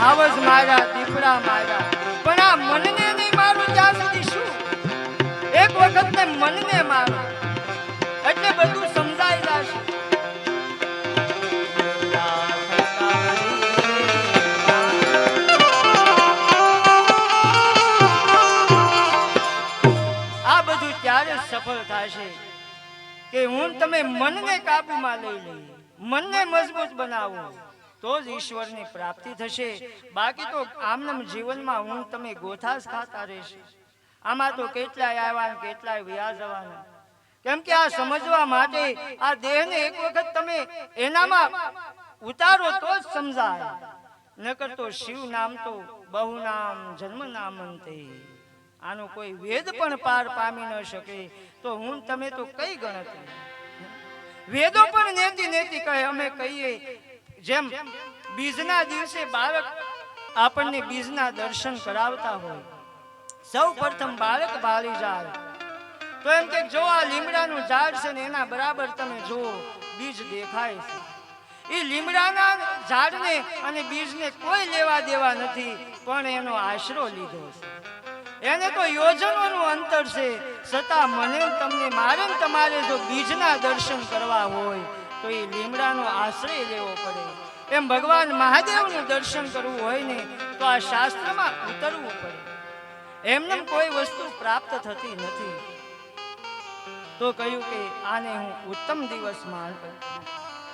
હાવજ માર્યા, દીપડા માર્યા, પણ આ મનને નહીં મારું ત્યાં સુધી શું? એક વખત ને મનને મારો એટલે બધું સમજાઈ જશે. આ બધું ત્યારે સફળ થશે કે હું તમે મનને કાબુમાં લઈ લઈએ, મનને મજબૂત બનાવો, તો જ ઈશ્વરની પ્રાપ્તિ થશે. બાકી તો આમનામ જીવનમાં હું તમે ગોથાસ ખાતા રહેશે. આમાં તો કેટલાય આવ્યા કેટલાય વ્યા જવાના. કેમ કે આ સમજવા માટે આ દેહને એક વખત તમે એનામાં ઉતારો તો જ સમજાય. નકર તો શિવ નામ તો બહુ નામ જન્મ નામંતે, આનો કોઈ વેદ પણ પાર પામી ન શકે. તો હું તમે તો કઈ ગણતરી? વેદો પણ નેતી નેતી કહે. અમે કહીએ જેમ બીજના દિવસે બાળક આપણને બીજના દર્શન કરાવતા હોય, સૌ પ્રથમ બાળક ભાળી જાય તો એમ કે જો આ લીમડાનું ઝાડ છે ને એના બરાબર તમે જુઓ, બીજ દેખાય છે. એ લીમડાના ઝાડને અને બીજને કોઈ લેવા દેવા નથી, પણ એનો આશરો લીધો છે. એને તો યોજનોનું અંતર છે, છતાં મને તમને મારે તમારે જો બીજના દર્શન કરવા હોય તો એ લીમડાનો આશ્રય લેવો પડે. એમ ભગવાન મહાદેવનું દર્શન કરવું હોય ને તો આ શાસ્ત્રમાં ઉતરવું પડે. એમને કોઈ વસ્તુ પ્રાપ્ત થતી નથી. તો કહ્યું કે આને હું ઉત્તમ દિવસ માનું,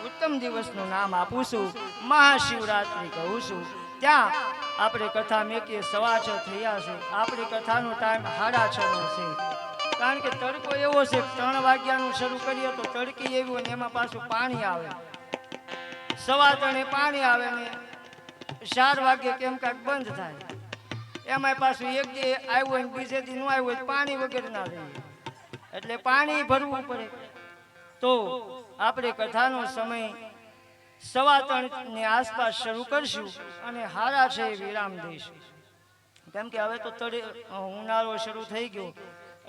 ઉત્તમ દિવસનું નામ આપું છું, મહાશિવરાત્રિ કહું છું. ત્યાં આપણે કથા મેકીએ 6:15 થયા છે. આપણી કથાનો ટાઈમ 6:30 છે. કારણ કે તડકો એવો છે 3 વાગ્યાનું શરૂ કરીએ તો તડકી એવી હોય ને એમાં પાછું પાણી આવે. 3:15 પાણી આવે ને 4 વાગે કેમ કાંક બંધ થાય. એમાં પાછું એક દી આવ્યું હોય ને બીજે દી ન આવ્યું હોય પાણી વગર ના રહે, એટલે પાણી ભરવું પડે. તો આપણે કથાનો સમય 3:15 ની આસપાસ શરૂ કરશું અને હારા છે વિરામ દઈશું. કેમ કે હવે તો ઉનાળો શરૂ થઈ ગયો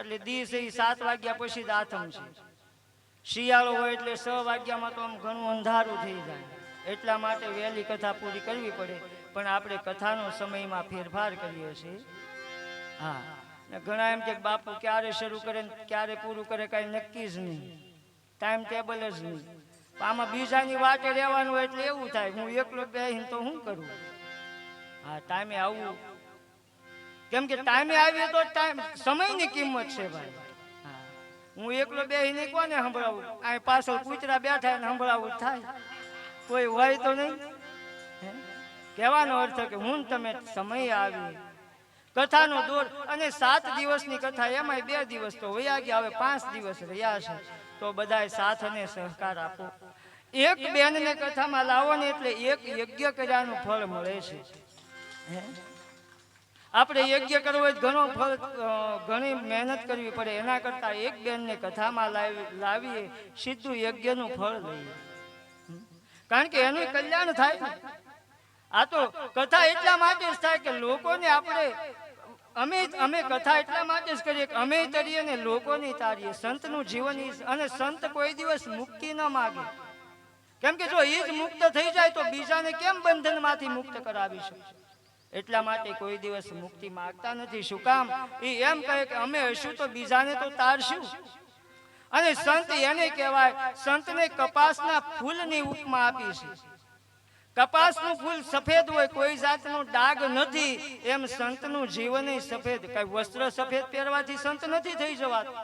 એટલે દિવસે 7 વાગ્યા પછી જ આથમ છે. શિયાળો હોય એટલે 6 વાગ્યામાં તો આમ ઘણું અંધારું થઈ જાય. એટલા માટે વહેલી કથા પૂરી કરવી પડે. પણ આપણે કથાનો સમયમાં ફેરફાર કરીએ છીએ. હા, ઘણા એમ કે બાપુ ક્યારે શરૂ કરે ને ક્યારે પૂરું કરે કાંઈ નક્કી જ નહીં, ટાઈમ ટેબલ જ નહીં. આમાં બીજાની વાટે રહેવાનું હોય એટલે એવું થાય હું એકલો બેહીને તો શું કરું. હા, ટાઈમે આવવું. કેમ કે ટાઈમે આવીએ તો ટાઈમ સમયની કિંમત છે ભાઈ. હા, હું એકલો બેહીને કોને સંભળાવું? આ પાછળ કૂતરા બેઠા ને સંભળાવું થાય, કોઈ હોય તો નહીં. કહેવાનો અર્થ કે હું તમે સમય આવી કથાનો દોર. અને 7 દિવસની કથા, એમાંય 2 દિવસ તો વયા ગયા, હવે 5 દિવસ રહ્યા છે. તો બધાય સાથ અને સહકાર આપો. એક બેનને કથામાં લાવો ને એટલે એક યજ્ઞ કર્યાનું ફળ મળે છે. આપણે યજ્ઞ કરવો હોય ઘણો ફળ, ઘણી મહેનત કરવી પડે. એના કરતા એક બેનને કથામાં લાવીએ, સીધું યજ્ઞનું ફળ લઈએ. કારણ કે એનું કલ્યાણ થાય. આ તો કથા એટલા માટે જ થાય કે લોકોને આપણે અમે કથા એટલા માટે જ કરીએ કે અમે તરીએ ને લોકોને તારીએ. સંતનું જીવન, અને સંત કોઈ દિવસ મુક્તિ ન માગે. કેમ કે જો એ જ મુક્ત થઈ જાય તો બીજાને કેમ બંધનમાંથી મુક્ત કરાવી શકશે? એટલા માટે કોઈ દિવસ મુક્તિ માંગતા નથી. શું કામ? એ એમ કહે કે અમે હશું તો બીજાને તો તારશું. અને સંત એને કહેવાય, સંતને કપાસના ફૂલની ઉપમા આપી છે. કપાસનું ફૂલ સફેદ હોય, કોઈ જાતનો ડાઘ નથી, એમ સંતનું જીવન સફેદ. કઈ વસ્ત્ર સફેદ પહેરવાથી સંત નથી થઈ જવાતું.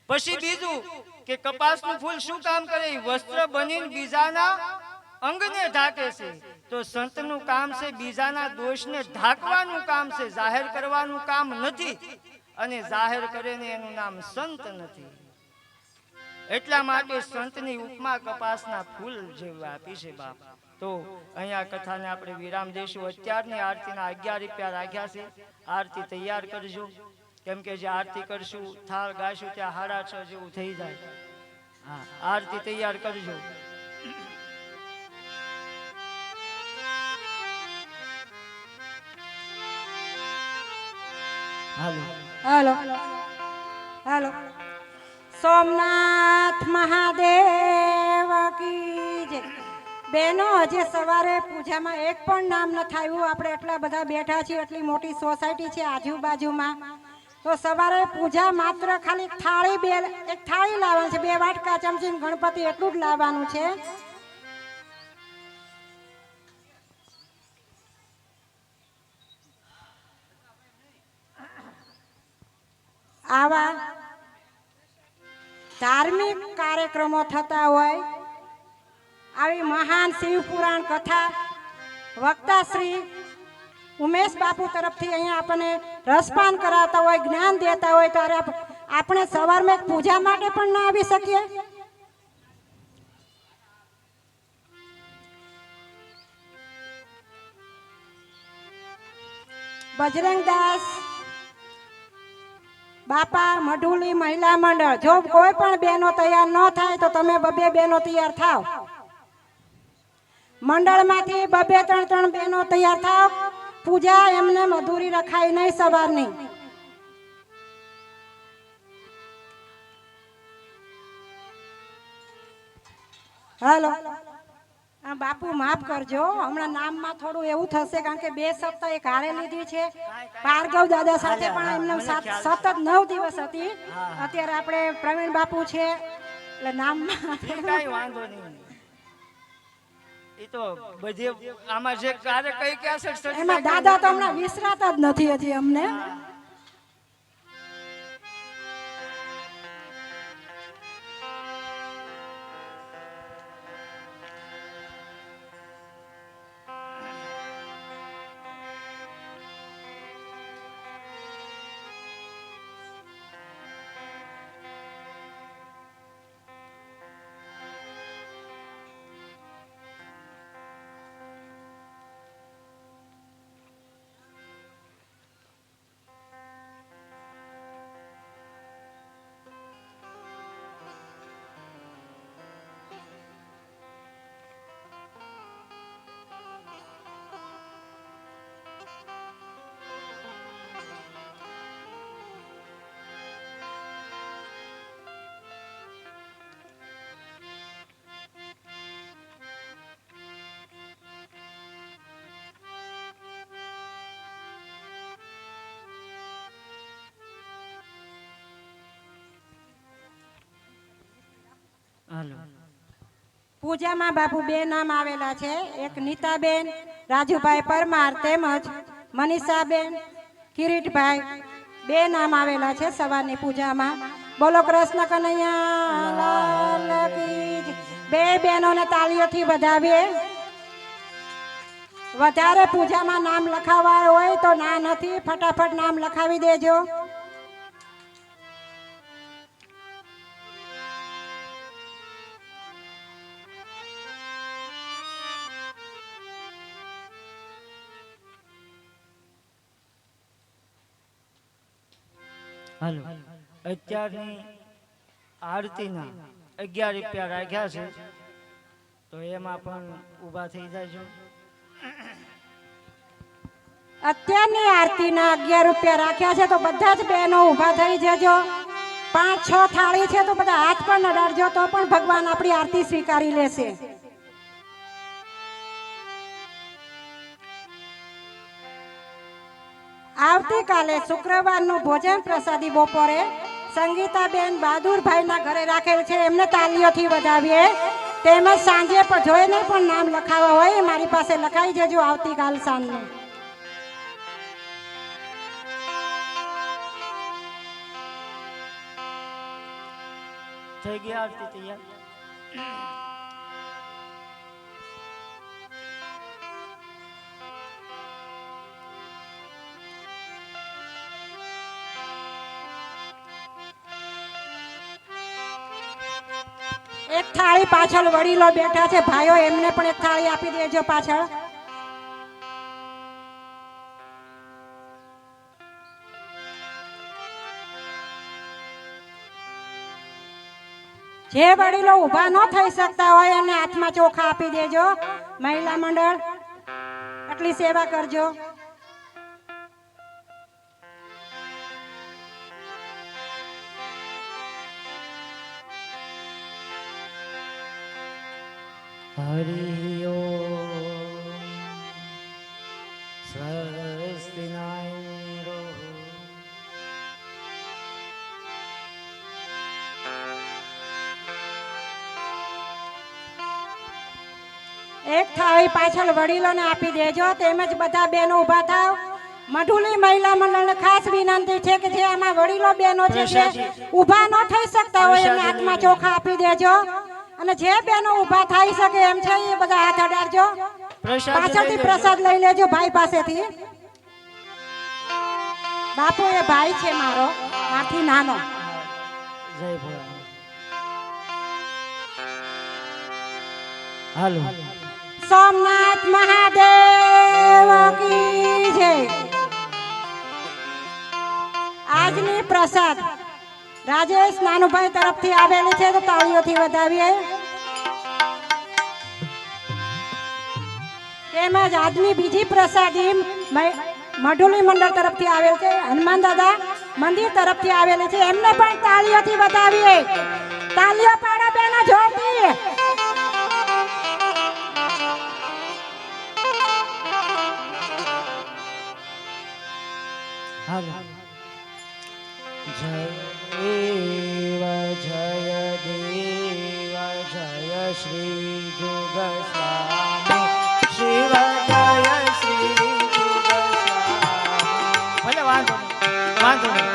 પછી બીજું કે કપાસનું ફૂલ શું કામ કરે? વસ્ત્ર બનીને બીજાના અંગને ઢાકે છે. તો સંતનું કામ છે બીજાના દોષને ઢાંકવાનું કામ છે, જાહેર કરવાનું કામ નથી. અને જાહેર કરે ને એનું નામ સંત નથી. એટલા માટે સંતની ઉપમા કપાસના ફૂલ જેવી આપી છે બાપ. તો અહીંયા કથાને આપણે વિરામ દઈશું. અત્યારની આરતીના 11 રૂપિયા રાખ્યા છે. આરતી તૈયાર કરજો, કેમ કે જે આરતી કરશું, થાળ ગાશું ત્યાં 6:30 જેવું થઈ જાય. હા, આરતી તૈયાર કરજો. હાલો હાલો. સોમનાથ મહાદેવ કી જય. બહેનો, હજી સવારે પૂજામાં એક પણ નામ ન થયું. આપણે એટલા બધા બેઠા છીએ, એટલી મોટી સોસાયટી છે આજુબાજુમાં. તો સવારે પૂજા માત્ર ખાલી થાળી એક થાળી લાવવાની છે, 2 વાટકા, ચમચી, ગણપતિ એટલું જ લાવવાનું છે. આવા ધાર્મિક કાર્યક્રમો થતા હોય, આવી મહાન શિવ પુરાણ કથા વક્તા શ્રી ઉમેશ બાપુ તરફથી અહીંયા આપણને રસપાન કરાવતા હોય, જ્ઞાન દેતા હોય, ત્યારે આપણે સવારમાં પૂજા માટે પણ ના આવી શકીએ? બજરંગદાસ બાપા મઢુલી મહિલા મંડળ, જો કોઈ પણ બહેનો તૈયાર ન થાય તો તમે 2 બહેનો તૈયાર થાવ. મંડળમાંથી 2-3 બહેનો તૈયાર થાવ. પૂજા એમને અધૂરી રખાય નહીં સવારની. હાલો. બાપુ માફ કરજો, હમણાં નામમાં થોડું એવું થશે, કારણ કે 2 સપ્તાહ એક હારે લીધી છે. ભાર્ગવ દાદા સાથે પણ એમને સતત 9 દિવસ હતી. અત્યારે આપણે પ્રવીણ બાપુ છે એટલે નામમાં કઈ વાંધો નહીં. એ તો બધી આમાં જે કાર્ય કઈ કે છે એમાં દાદા તો હમણાં વિસરાતા જ નથી હજી અમને. પૂજામાં બાપુ 2 નામ આવેલા છે. એક નીતાબેન રાજુભાઈ પરમાર તેમજ મનીષાબેન કિરીટભાઈ, 2 નામ આવેલા છે સવારની પૂજામાં. બોલો કૃષ્ણ કનૈયા લાલ કી જય. 2 બહેનોને તાળીઓથી વધાવીએ. વધારે પૂજામાં નામ લખાવા હોય તો ના નથી, ફટાફટ નામ લખાવી દેજો. હાલો, અત્યારની આરતીના 11 રૂપિયા રાખ્યા છે, તો એમાં પણ ઊભા થઈ જાયજો. અત્યારની આરતીના 11 રૂપિયા રાખ્યા છે, તો બધા જ બહેનો ઊભા થઈ જજો. 5-6 થાળી છે તો બધા હાથ પણ નડાડજો તો પણ ભગવાન આપણી આરતી સ્વીકારી લેશે. આવતીકાલે શુક્રવારનું ભોજન પ્રસાદી બપોરે સંગીતાબેન બહાદુરભાઈના ઘરે રાખેલ છે, એમને તાલીઓથી વધાવીએ. તેમજ સાંજે પણ જોઈને પણ નામ લખાવવા હોય મારી પાસે લખાઈ જજો આવતીકાલ સાંજનું. થઈ ગયા આરતી તૈયાર? એક થાળી પાછળ વડીલો બેઠા છે ભાઈઓ, એમને પણ એક થાળી આપી દેજો પાછળ. જે વડીલો ઊભા ન થઈ શકતા હોય એને હાથમાં ચોખા આપી દેજો. મહિલા મંડળ આટલી સેવા કરજો. હરિ ઓમ સ્વસ્તિ ન ઇન્દ્રો એક થાળી પાછળ વડીલોને આપી દેજો. તેમજ બધા બહેનો ઊભા થાવ. મઢુલી મહિલા મંડળને ખાસ વિનંતી છે કે જે આમાં વડીલો બહેનો છે જે ઊભા ન થઈ શકતા હોય એમને હાથમાં ચોખા આપી દેજો. અને જે બહેનો ઊભા થઈ શકે એમ છે એ બધા હાથ અડાડજો. પાછળથી પ્રસાદ લઈ લેજો ભાઈ પાસેથી. બાપુ એ ભાઈ છે મારો, મારથી નાનો. જય ભોળા. હાલો. સોમનાથ મહાદેવ કી જય. આજની પ્રસાદ રાજેશ નાનુભાઈ તરફથી આવેલી છે તો તાળીઓથી વધાવીએ. તેમજ આજની બીજી પ્રસાદી મઢુલી મંડળ તરફથી આવેલ છે, હનુમાન દાદા મંદિર તરફથી આવેલી છે, એમને પણ તાળીઓથી વધાવીએ. તાળીઓ પાડો બેનો જોરથી. હાલો. જય દેવ જય દેવ જય શ્રી જુગ સ્વામી શિવ જય શ્રી જુગ સ્વામી. ભલે વાંધો નહીં, વાંધો નહીં.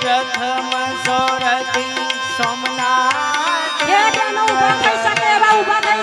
પ્રથમ સોરઠી સોમનાથ. જે બેનો ઊભા થઈ શકે એવા ઊભા થઈ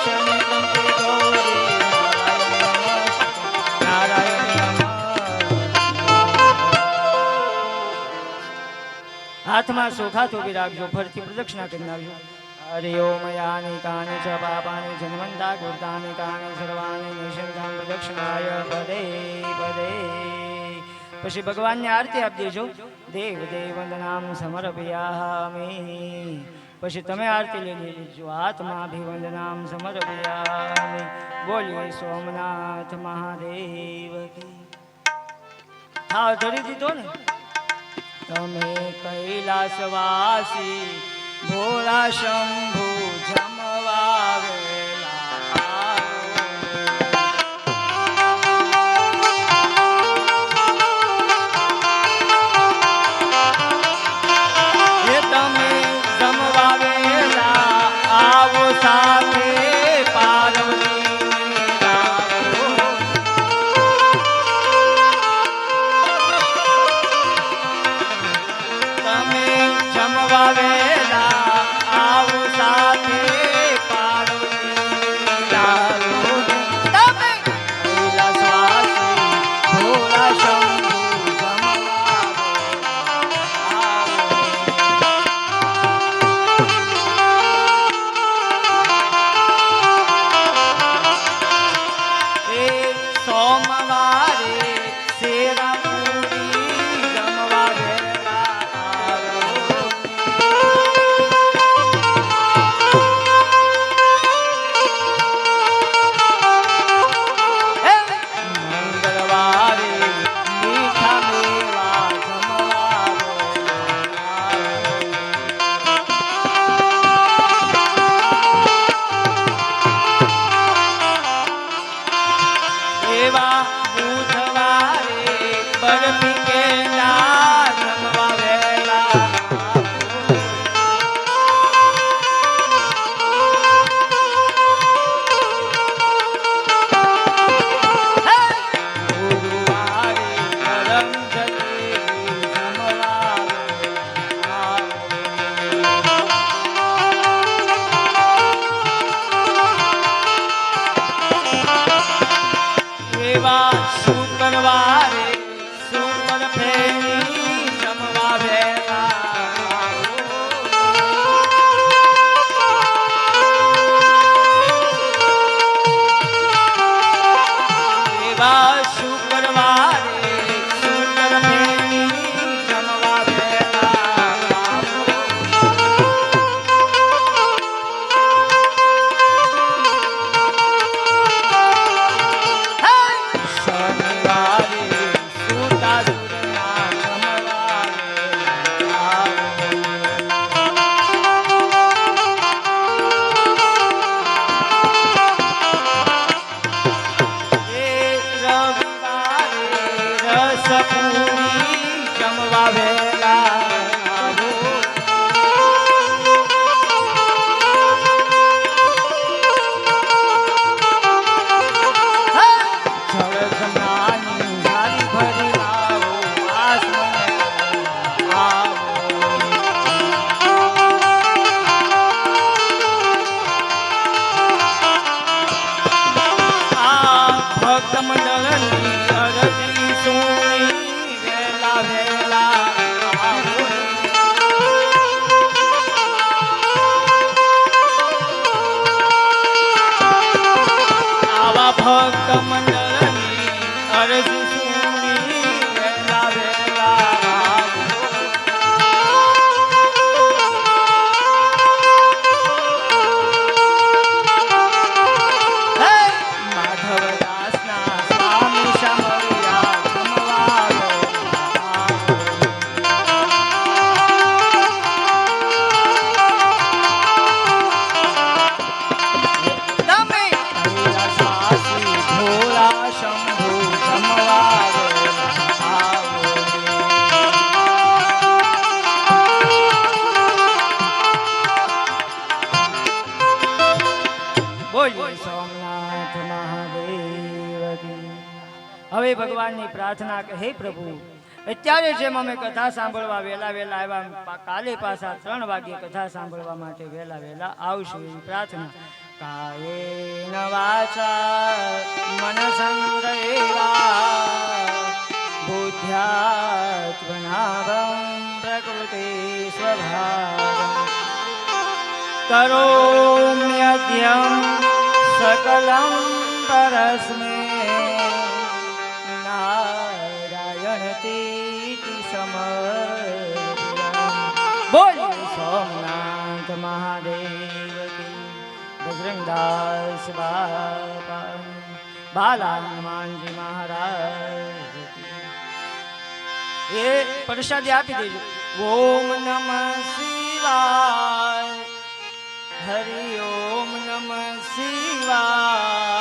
શમિત્રં તે ગૌરી નારાયણ નમઃ. હાથમાં સોખાત ઉભી રાખજો, ફરતી પ્રદક્ષિણા કરી નાખજો. હરિ ઓમ યાની કાની ચ પાપાની જન્મંતા કૃતાની કાની સર્વાણી નિષંતાં પ્રદક્ષિણાય પદે પદે. પછી ભગવાનને આરતી આપી દેજો. દેવ દેવ વંદનામ સમર્પયામિ. પછી તમે આરતી લઈ લેજો. આત્માભિવંદનામ સમર્પયામિ. બોલીએ સોમનાથ મહાદેવ કી. થાળ ધરી દીધો ને. તમે કૈલાસવાસી ભોળા શંભુ જમવા વેલા તમે જમવા વેલા આવો સાથે પાર્વતી તમે જમવા વેલા આવો સાથે પાર્વતી તમે કૈલાસવાસી ભોળા શંભુ જમવા સોમવારે શેરા પૂરી જમવા વેલા આવો. મંગળવારે મીઠા મેવા જમવા એવા બુધવારે બરફી કેલા જમવા વેલા ગુરુવારે ગરમ જલેબી જમવા એવા શુક્રવારે શુક્ર ફેરી જમવા વેલા એવા શુક્રવારે શુક્ર ફેરી જમવા વેલા શનિવારે સુતાસુરના જમવા વેલા રવિવારે રસપુરી જમવા વેલા જળધનાની ઝારી ભરી લાવો આસમને આવો. આ ભક્ત મંડળની અરજી સુણી વેલા વેલા આવો. આવા ભક્ત મંડળની અરજી સુણી વેલા વેલા આવો. હે! માધવદાસના સ્વામી શામળિયા જમવા વેલા આવો. તમે કૈલાસવાસી ભોળા શંભુ જમવા વેલા આવો. બોલીએ સોમનાથ મહાદેવ કી. હવે ભગવાનની પ્રાર્થના કે હે પ્રભુ, અત્યારે જેમ અમે કથા સાંભળવા વેલા વેલા આવ્યા, કાલે પાછા 3 વાગ્યે કથા સાંભળવા માટે વેલા વેલા આવશું એવી પ્રાર્થના. કાયેન વાચા મનસંદ્રૈવા બુદ્ધ્યાત્મનાભં પ્રકૃતિ સ્વભાવં કરોમ્યદ્યં સકલં પરસ્મૈ નારાયણતીતિ સમર્પયામિ. બોલ સોમનાથ મહાદેવ કી, બજરંગદાસ બાપા, બાલા હનુમાનજી મહારાજ કી. એ પ્રસાદી આપી દેજો. ઓમ નમઃ શિવાય, હરિ ઓમ નમઃ શિવાય.